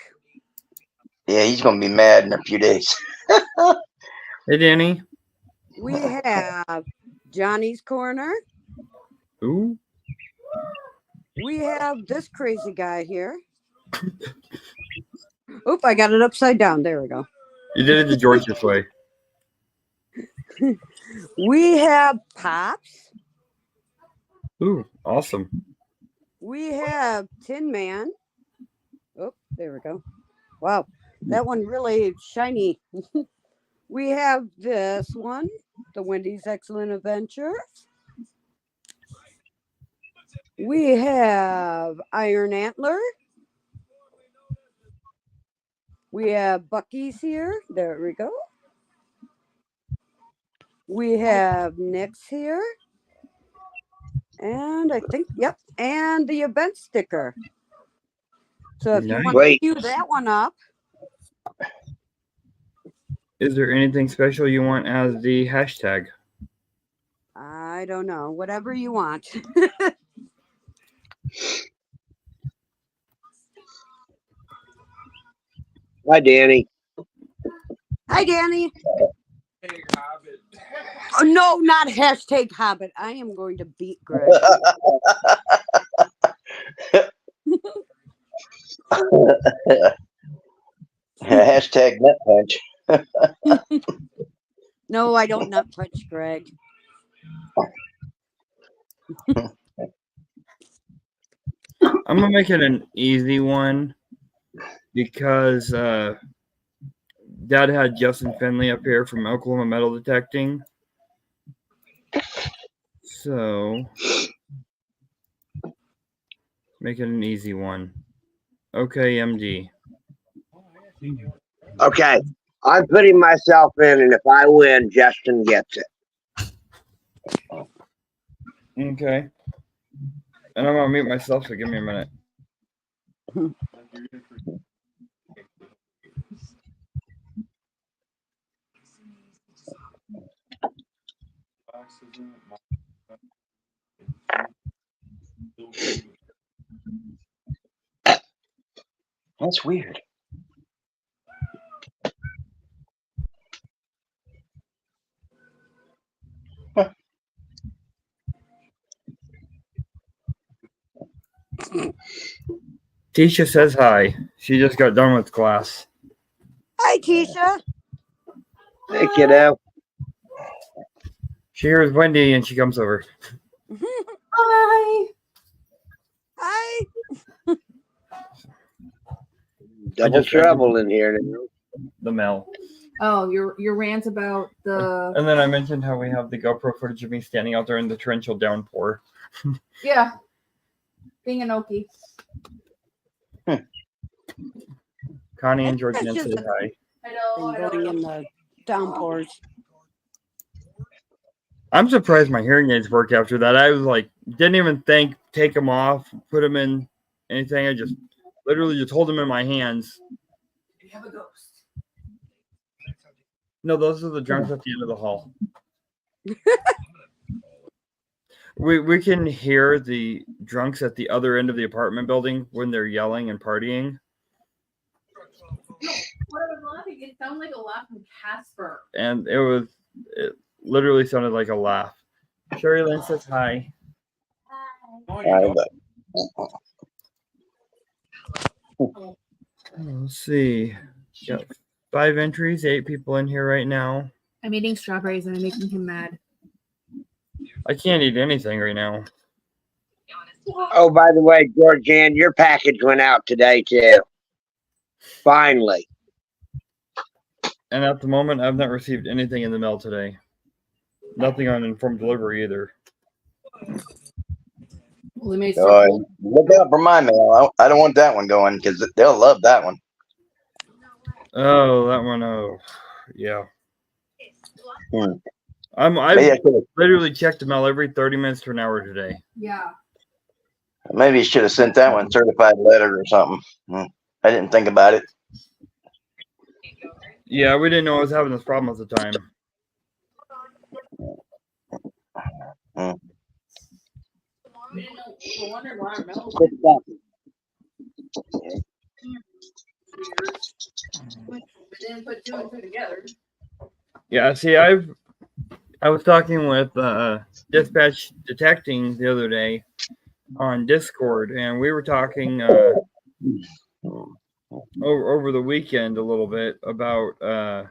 Yeah, he's gonna be mad in a few days. Hey, Danny. We have Johnny's Corner. Ooh. We have this crazy guy here. Oop, I got it upside down. There we go. You did it the George's way. We have Pops. Ooh, awesome. We have Tin Man. Oh, there we go. Wow, that one really shiny. We have this one, the Wendy's Excellent Adventure. We have Iron Antler. We have Bucky's here. There we go. We have Nick's here. And I think, yep, and the event sticker. So if you want to queue that one up. Is there anything special you want as the hashtag? I don't know. Whatever you want. Hi, Danny. Hi, Danny. Hobbit. Oh, no, not hashtag Hobbit. I am going to beat Greg. Hashtag nut punch. No, I don't nut punch Greg. I'm gonna make it an easy one because Dad had Justin Finley up here from Oklahoma Metal Detecting. So make it an easy one. Okay, MD. Okay, I'm putting myself in, and if I win, Justin gets it. Okay. And I'm gonna mute myself, so give me a minute. That's weird. Huh. Tisha says hi. She just got done with class. Hi, Tisha. Hey, kiddo. She hears Wendy and she comes over. Hi. Hi. Double trouble in here now. The mail. Oh, your rant about the And then I mentioned how we have the GoPro footage of me standing out there in the torrential downpour. yeah, being an Okie. Connie and Georgian say hi. I know. Going in the downpours. I'm surprised my hearing aids work after that. I was like, didn't even take them off, put them in anything. I just literally just hold them in my hands. You have a ghost. No, those are the drunks at the end of the hall. We can hear the drunks at the other end of the apartment building when they're yelling and partying. No, when I was laughing, it sounded like a laugh from Casper. And it literally sounded like a laugh. Sherry Lynn says hi. Hi. Let's see. Got 5 entries, 8 people in here right now. I'm eating strawberries and I'm making him mad. I can't eat anything right now. Oh, by the way, Georgianne, your package went out today, too. Finally. And at the moment, I've not received anything in the mail today. Nothing on informed delivery either. Well, they made So look out for my mail. I don't want that one going because they'll love that one. Oh, that one. Oh, yeah. Hmm. I've Maybe I should've- literally checked the mail every 30 minutes to an hour today. Yeah. maybe you should have sent that one certified letter or something. I didn't think about it. Yeah, we didn't know I was having this problem at the time. We didn't know. We're wondering why our mail Good stuff. we didn't put two and two together. Yeah, see, I was talking with Dispatch Detecting the other day on Discord, and we were talking over the weekend a little bit about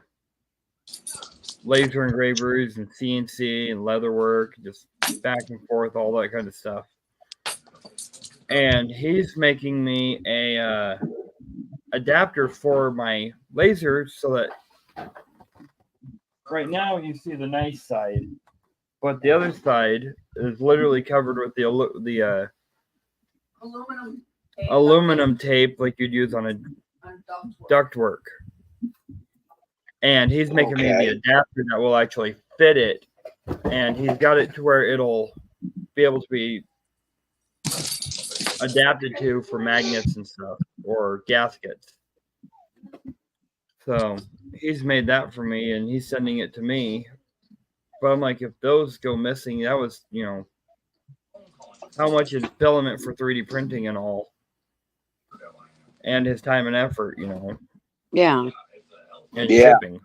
laser engravers and CNC and leatherwork, just back and forth, all that kind of stuff. And he's making me a adapter for my laser so that right now you see the nice side, but the other side is literally covered with the aluminum tape like you'd use on a ductwork. And he's making me the adapter that will actually fit it, and he's got it to where it'll be able to be adapted to for magnets and stuff or gaskets. So he's made that for me, and he's sending it to me. But I'm like, if those go missing, that was, how much is filament for 3D printing and all, and his time and effort, Yeah. and Yeah. shipping.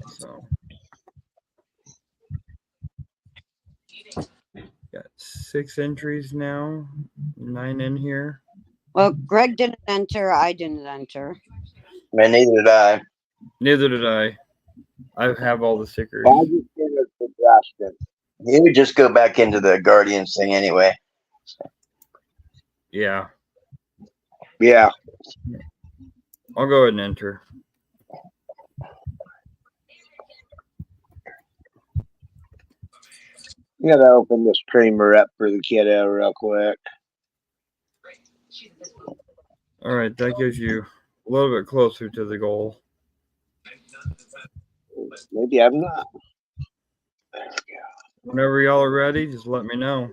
So got 6 entries now, 9 in here. Well, Greg didn't enter. I didn't enter. Man, neither did I. Neither did I. I have all the stickers. I just did it for Justin. He would just go back into the Guardians thing anyway. Yeah, Yeah. I'll go ahead and enter. I'm gonna open this creamer up for the kiddo real quick. All right, that gives you a little bit closer to the goal. Maybe I'm not. Whenever y'all are ready, just let me know.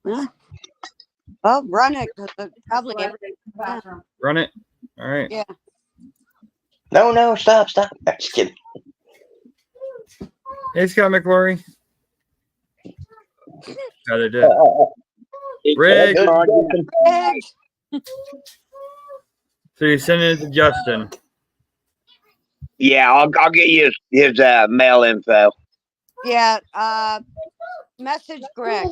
Well, run it because probably every bathroom. Run it. All right. Yeah. No, stop. I'm just kidding. Hey, Scott McClory. Got it. Did. Rick. Greg. So you send it to Justin. Yeah, I'll get you his mail info. Yeah. Message Greg.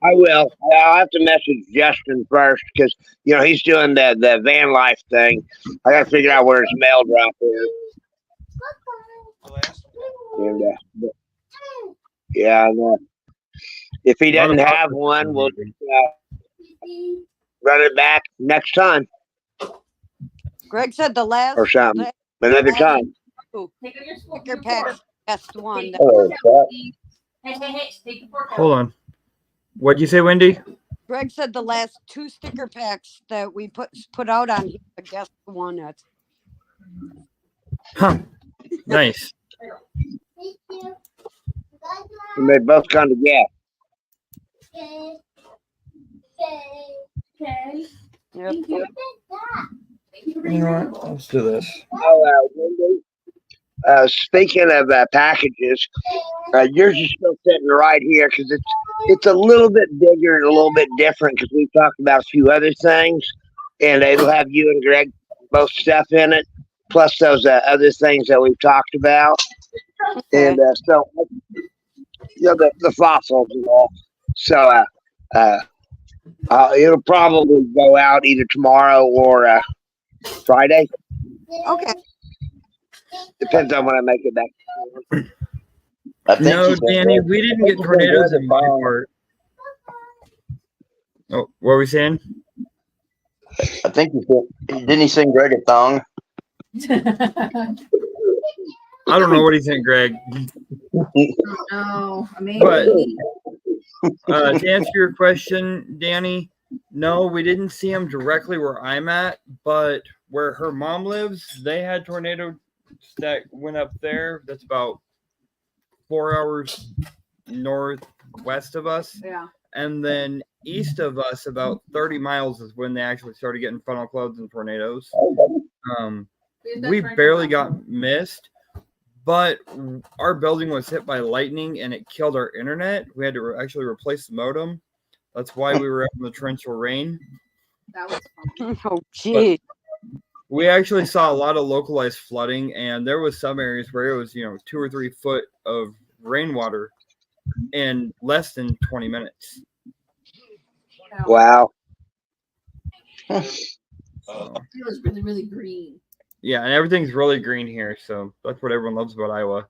I will. I'll have to message Justin first because he's doing the van life thing. I got to figure out where his mail drop is. And, yeah, I know. If he doesn't have one, we'll just run it back next time Greg said the last or something. Another time. sticker pack best one. Oh, crap. Hey, take the fork out. Hold on. What'd you say, Wendy? Greg said the last 2 sticker packs that we put out on here, I guess the one that. Huh. Nice. And they both kind of gas. Yep. You know what? Let's do this. Oh, Wendy, speaking of packages, yours is still sitting right here because it's a little bit bigger and a little bit different because we've talked about a few other things, and it'll have you and Greg both stuff in it, plus those other things that we've talked about, and so the fossils and all. So it'll probably go out either tomorrow or Friday. Okay. Depends on when I make it back. I think No, he's gonna Danny, go- we didn't get tornadoes in my part. Oh, what were we saying? I think didn't he sing Greg a thong? I don't know what you think, Greg. No, I mean, But to answer your question, Danny, no, we didn't see them directly where I'm at, but where her mom lives, they had tornadoes that went up there. That's about 4 hours northwest of us. yeah. And then east of us, about 30 miles, is when they actually started getting funnel clouds and tornadoes. We barely got missed, but our building was hit by lightning and it killed our internet. We had to actually replace the modem. That's why we were out in the torrential rain. That was fun. Oh, gee. We actually saw a lot of localized flooding, and there was some areas where it was, 2 or 3 foot of rainwater in less than 20 minutes. Wow. So, It was really, really green. yeah, and everything's really green here, so that's what everyone loves about Iowa.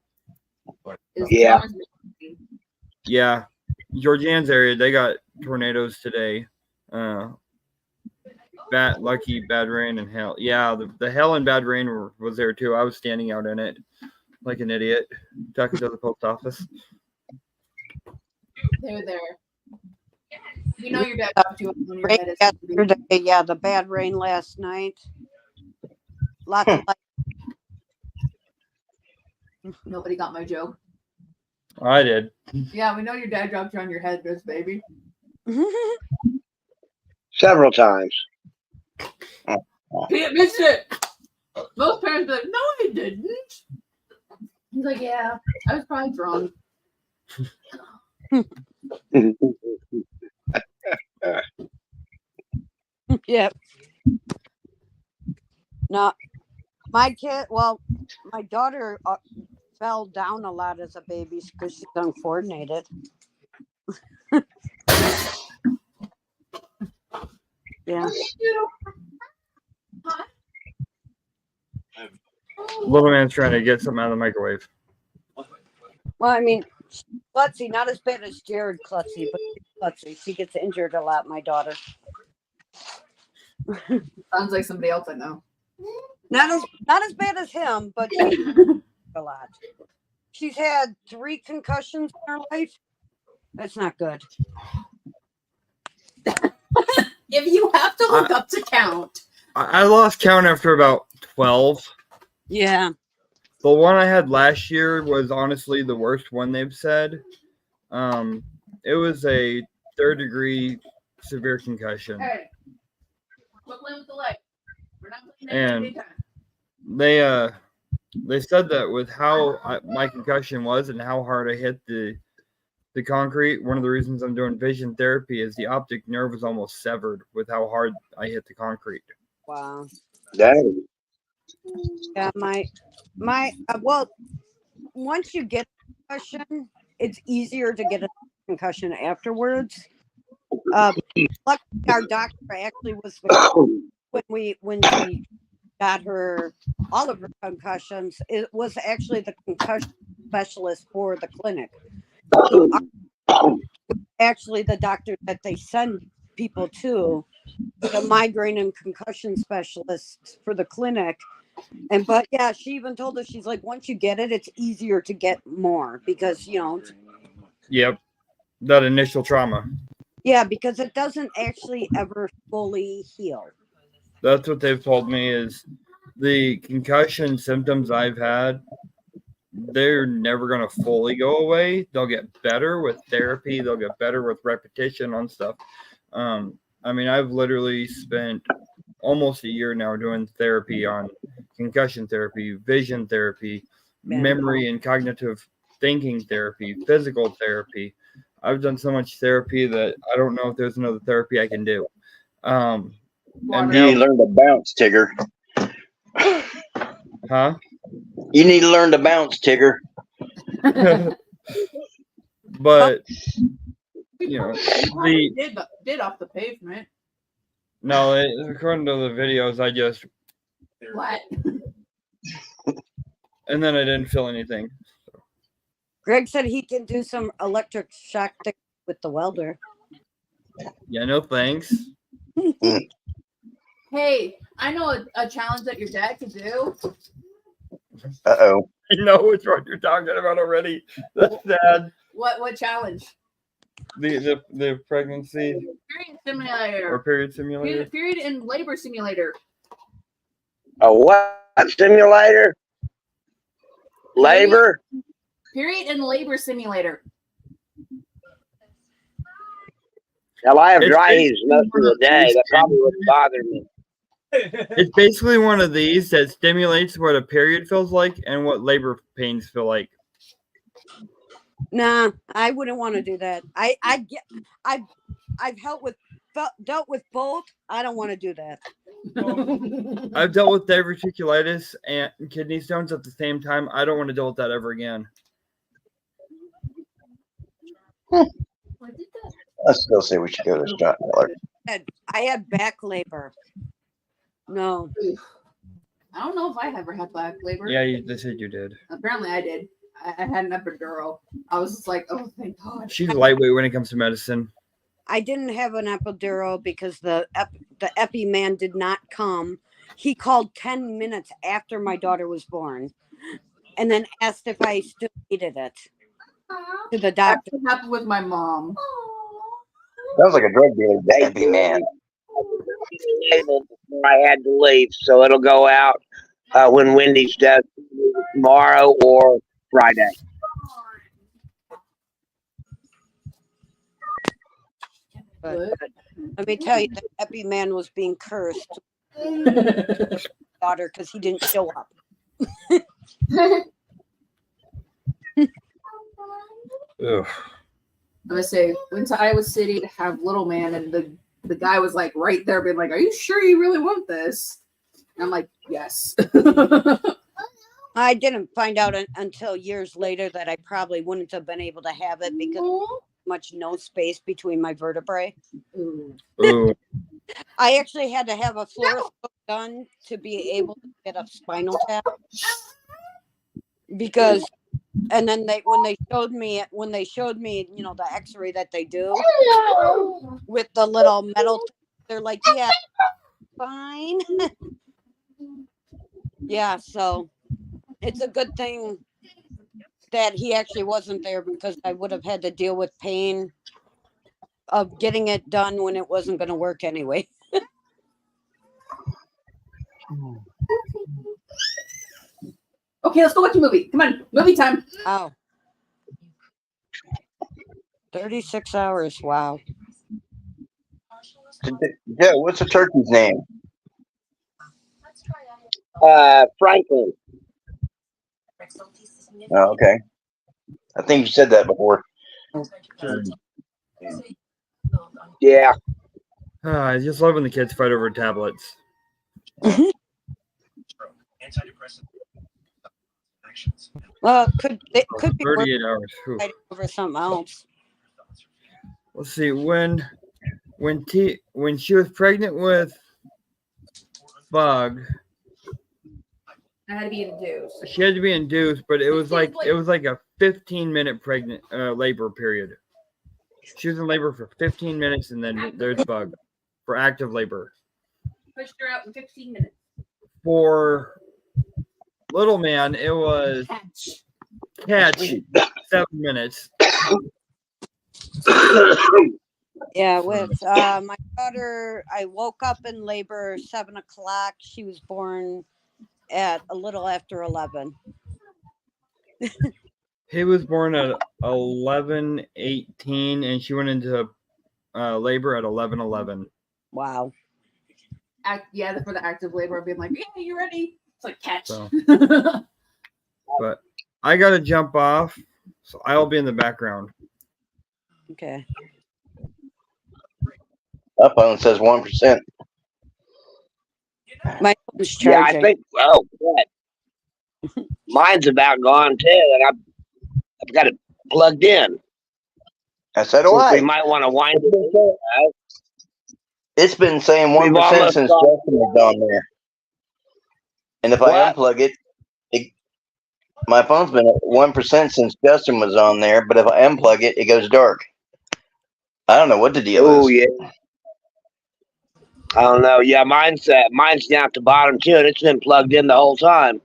Yeah. Yeah, Georgiana's area, they got tornadoes today. Bad rain and hail. Yeah, the hail and bad rain was there too. I was standing out in it like an idiot, talking to the post office. They're there. You know your dad talked to you when your Rain dad is yesterday, yeah, the bad rain last night. Lots of Nobody got my joke. I did. Yeah, we know your dad dropped you on your head, this baby. Several times. He admits it. Most parents are like, no, he didn't. He's like, yeah, I was probably drunk. Yeah. No, my daughter fell down a lot as a baby because she's uncoordinated. Yeah. Little man's trying to get something out of the microwave. Well, I mean, klutzy, not as bad as Jared Klutzy, but klutzy. She gets injured a lot, my daughter. Sounds like somebody else I know. Not as bad as him, but a lot. She's had 3 concussions in her life. That's not good. If you have to look up to count. I lost count after about 12. Yeah. The one I had last year was honestly the worst one they've said. It was a 3rd-degree severe concussion. Hey, quit playing with the leg. We're not playing And anytime. they said that with how my concussion was and how hard I hit the concrete, one of the reasons I'm doing vision therapy is the optic nerve was almost severed with how hard I hit the concrete. Wow. Dang. Yeah, well, once you get a concussion, it's easier to get a concussion afterwards. Luckily, our doctor actually was when she got all of her concussions. It was actually the concussion specialist for the clinic. So actually, the doctor that they send people to, the migraine and concussion specialist for the clinic. But yeah, she even told us, she's like, once you get it, it's easier to get more because, Yep. That initial trauma. Yeah, because it doesn't actually ever fully heal. That's what they've told me is the concussion symptoms I've had, they're never going to fully go away. They'll get better with therapy. They'll get better with repetition on stuff. I mean, I've literally spent almost a year now doing therapy on concussion therapy, vision therapy, memory and cognitive thinking therapy, physical therapy. I've done so much therapy that I don't know if there's another therapy I can do. And you need to learn to bounce, Tigger. Huh? You need to learn to bounce, Tigger. But did off the pavement. No, according to the videos, I just What? and then I didn't feel anything. Greg said he can do some electric shock with the welder. Yeah, no thanks. Hey, I know a challenge that your dad could do. Uh-oh. I know which one you're talking about already. That's sad. What challenge? The pregnancy Period simulator. or period simulator. Period and labor simulator. A what simulator? Labor? Period and labor simulator. Hell, I have It's dry basically heaves most of the day. That probably wouldn't bother me. It's basically one of these that stimulates what a period feels like and what labor pains feel like. Nah, I wouldn't want to do that. I've dealt with both. I don't want to do that. I've dealt with diverticulitis and kidney stones at the same time. I don't want to deal with that ever again. I still say we should go to Scott Miller. I had back labor. No. I don't know if I ever had back labor. Yeah, they said you did. Apparently I did. I had an epidural. I was just like, oh, thank God. She's lightweight when it comes to medicine. I didn't have an epidural because the epi man did not come. He called 10 minutes after my daughter was born and then asked if I still needed it to the That's doctor. what happened with my mom. Sounds like a drug dealer, baby man. Before I had to leave, so it'll go out when Wendy's does tomorrow or Friday. But let me tell you, the epi man was being cursed, daughter, because he didn't show up. Ugh. I'm gonna say went to Iowa City to have little man, and the guy was like right there, being like, "Are you sure you really want this?" And I'm like, "Yes." I didn't find out until years later that I probably wouldn't have been able to have it because much no space between my vertebrae. Ooh. Ooh. I actually had to have a fluoroscope done to be able to get a spinal tap because, and then when they showed me, you know, the X-ray that they do with the little metal, they're like, yeah, fine. Yeah, so it's a good thing that he actually wasn't there because I would have had to deal with pain of getting it done when it wasn't going to work anyway. Okay, let's go watch a movie. Come on, movie time. Oh. 36 hours. Wow. Joe, what's the turkey's name? Franklin. Oh, okay. I think you said that before. Yeah. I just love when the kids fight over tablets. Well, it could be 38 hours. Whew. fighting over something else. Let's see. When she was pregnant with Bug, I had to be induced. she had to be induced, but it was like a 15-minute pregnant labor period. She was in labor for 15 minutes, and then there's Bug for active labor. Pushed her out in 15 minutes. For little man, it was catch 7 minutes. Yeah, with my daughter, I woke up in labor 7 o'clock. She was born at a little after 11. He was born at 11:18, and she went into labor at 11:11. Wow. Yeah, for the active labor, being like, "Yeah, you ready?" It's like catch. So, but I gotta jump off, so I'll be in the background. Okay. My phone says 1%. My phone's Yeah, charging. I think. Oh, good. Mine's about gone too, and I've got it plugged in. I said, So why? we might want to wind it. It's been saying We've 1% almost since got- Justin was on there. And if I What? unplug it, my phone's been at 1% since Justin was on there, but if I unplug it, it goes dark. I don't know what the deal Oh is. yeah. I don't know. Yeah, mine's down at the bottom too, and it's been plugged in the whole time.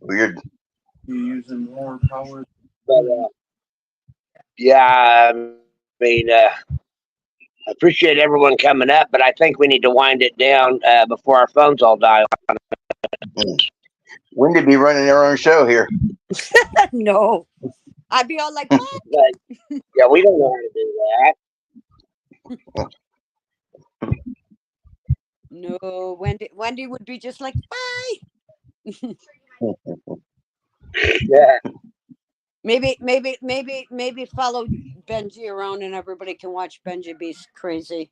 Weird. You're using more power. But yeah, I mean, I appreciate everyone coming up, but I think we need to wind it down before our phones all die. Wendy be running her own show here. No. I'd be all like, what? But, yeah, we don't know how to do that. No, Wendy would be just like, bye. Yeah. Maybe follow Benji around and everybody can watch Benji be crazy.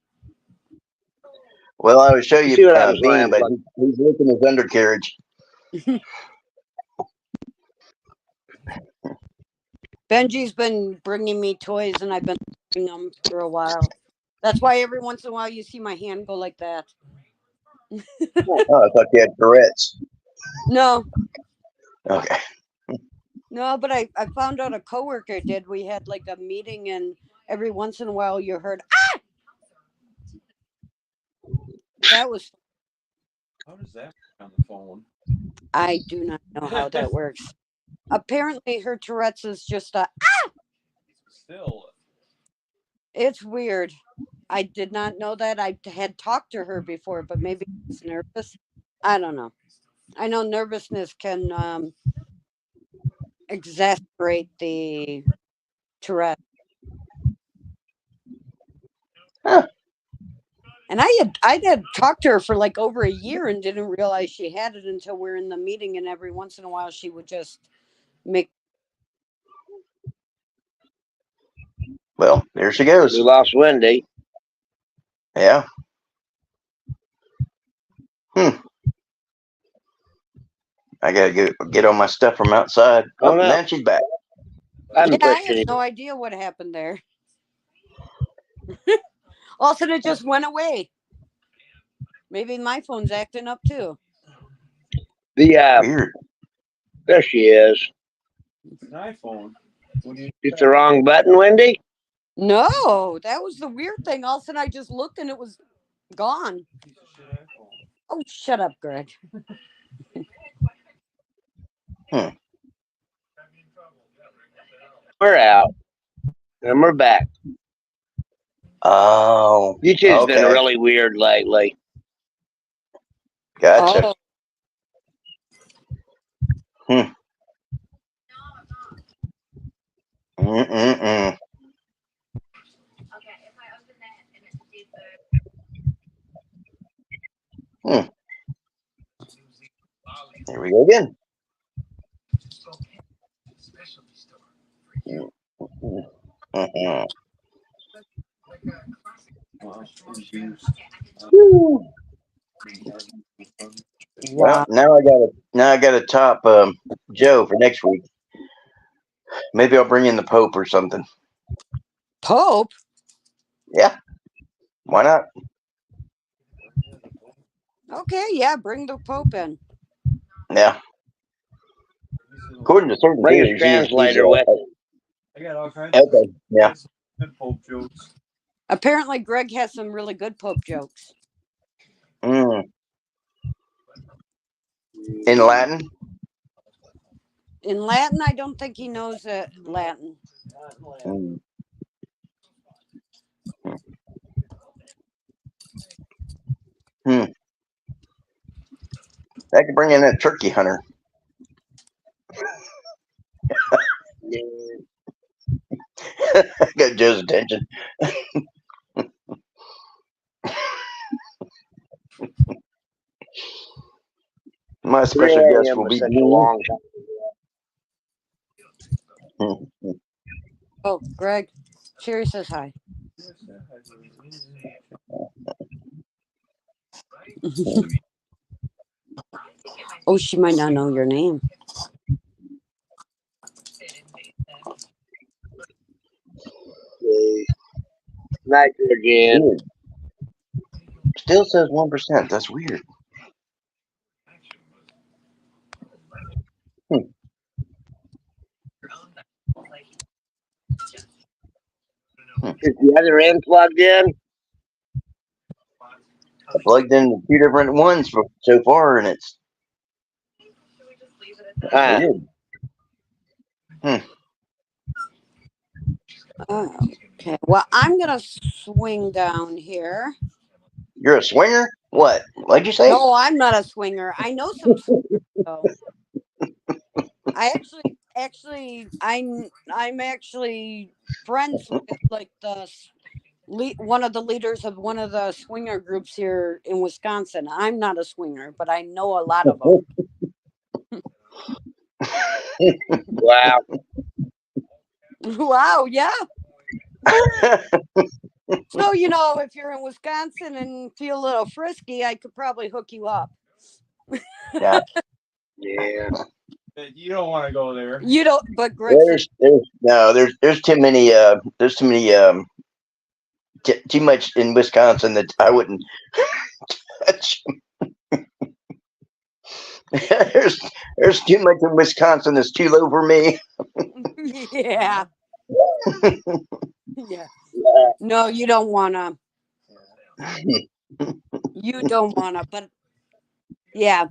Well, I would show you See what happens when I Bean, but unplug. he's licking his undercarriage. Benji's been bringing me toys and I've been bringing them for a while. That's why every once in a while you see my hand go like that. Oh, I thought you had Tourette's. No, Okay. no, but I found out a coworker did. We had like a meeting and every once in a while you heard, ah! That was, How does that work on the phone? I do not know how that works. Apparently her Tourette's is just a, ah! Still, It's weird. I did not know that. I had talked to her before, but maybe I was nervous. I don't know. I know nervousness can exasperate the Tourette. Huh. And I had talked to her for like over a year and didn't realize she had it until we're in the meeting, and every once in a while she would just make. Well, there she goes. We lost Wendy. Yeah. I gotta get all my stuff from outside. Oh, Oh, no. now she's back. I haven't Yeah, I pushed have any. no idea what happened there. All of a sudden it just went away. Maybe my phone's acting up too. Weird. There she is. an iPhone. What do you It's the wrong button, Wendy. No, that was the weird thing. All of a sudden I just looked and it was gone. Oh, shut up, Greg. We're out. And we're back. Oh. YouTube's been Okay. really weird lately. Gotcha. Oh, Mm-mm-mm. Here we go again. Mm-mm. Well, wow. now I gotta top Joe for next week. Maybe I'll bring in the Pope or something. Pope? Yeah. Why not? Okay, yeah, bring the Pope in. Yeah. According to certain Bring theories, his translator with. I got all kinds of Okay. Yeah. good Pope jokes. Apparently Greg has some really good Pope jokes. Mm. In Latin? In Latin, I don't think he knows Latin. Mm. I could bring in a turkey hunter. Got Joe's attention. My special 3 guest a.m. will was be such a Dean. long time. Oh, Greg, Sherry says hi. Oh, she might not know your name. Night, Georgian. Weird. Still says 1%. That's weird. Is the other end plugged in? I plugged in 2 different ones so far, and it's weird. Okay. Well, I'm gonna swing down here. You're a swinger? What? What'd you say? No, I'm not a swinger. I know some swingers, though. I I'm actually friends with like one of the leaders of one of the swinger groups here in Wisconsin. I'm not a swinger, but I know a lot of them. Wow. Wow, yeah. So, if you're in Wisconsin and feel a little frisky, I could probably hook you up. Yeah. Yeah. You don't want to go there. You don't, but Greg, There's too many too much in Wisconsin that I wouldn't touch. there's too much in Wisconsin that's too low for me. yeah. Yeah. No, you don't wanna. You don't wanna, but yeah.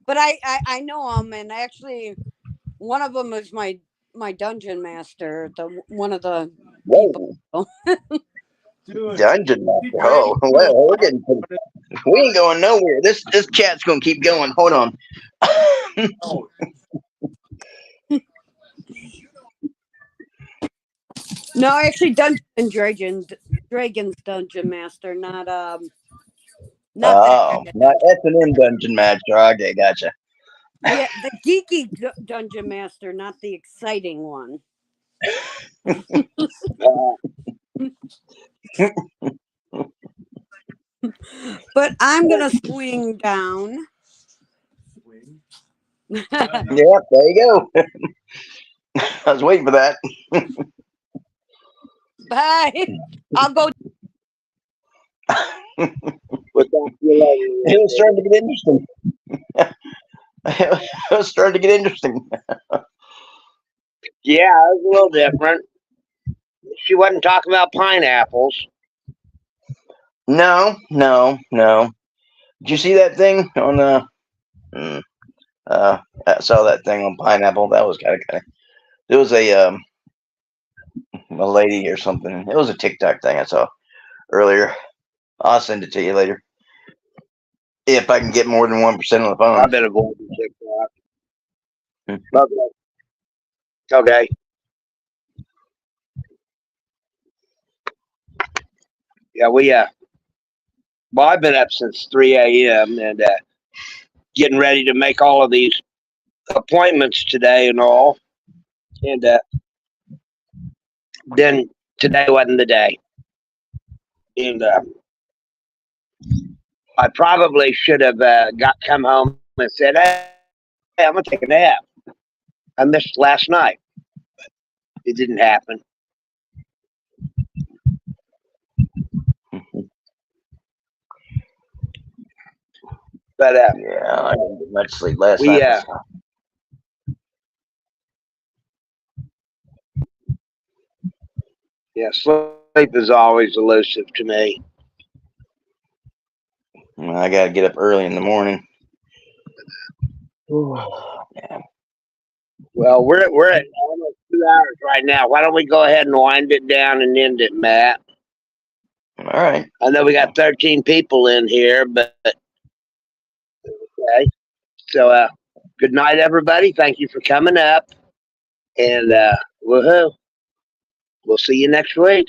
But I know them, and actually, one of them is my dungeon master. One of the people. Dungeon master. Oh, well, we ain't going nowhere. This chat's gonna keep going. Hold on. No, actually, Dungeons and Dragons dungeon master, not Oh, not S&M dungeon master. Okay, gotcha. Yeah, the geeky dungeon master, not the exciting one. But I'm gonna swing down. Yep, there you go. I was waiting for that. Bye. I'll go. It was starting to get interesting. It was starting to get interesting. Yeah, it was a little different. She wasn't talking about pineapples. No. Did you see that thing on the? I saw that thing on pineapple. That was kind of. There was a lady or something. It was a TikTok thing I saw earlier. I'll send it to you later. If I can get more than 1% on the phone. I've been avoiding TikTok. Okay. Yeah, well, I've been up since 3 a.m. and getting ready to make all of these appointments today and all. And then today wasn't the day. And I probably should have come home and said, hey, I'm going to take a nap. I missed last night. It didn't happen. But yeah, I didn't get much sleep last night. Yeah, sleep is always elusive to me. I got to get up early in the morning. Yeah. Well, we're at almost 2 hours right now. Why don't we go ahead and wind it down and end it, Matt? All right. I know we got 13 people in here, but okay. So, good night, everybody. Thank you for coming up, and woohoo! We'll see you next week.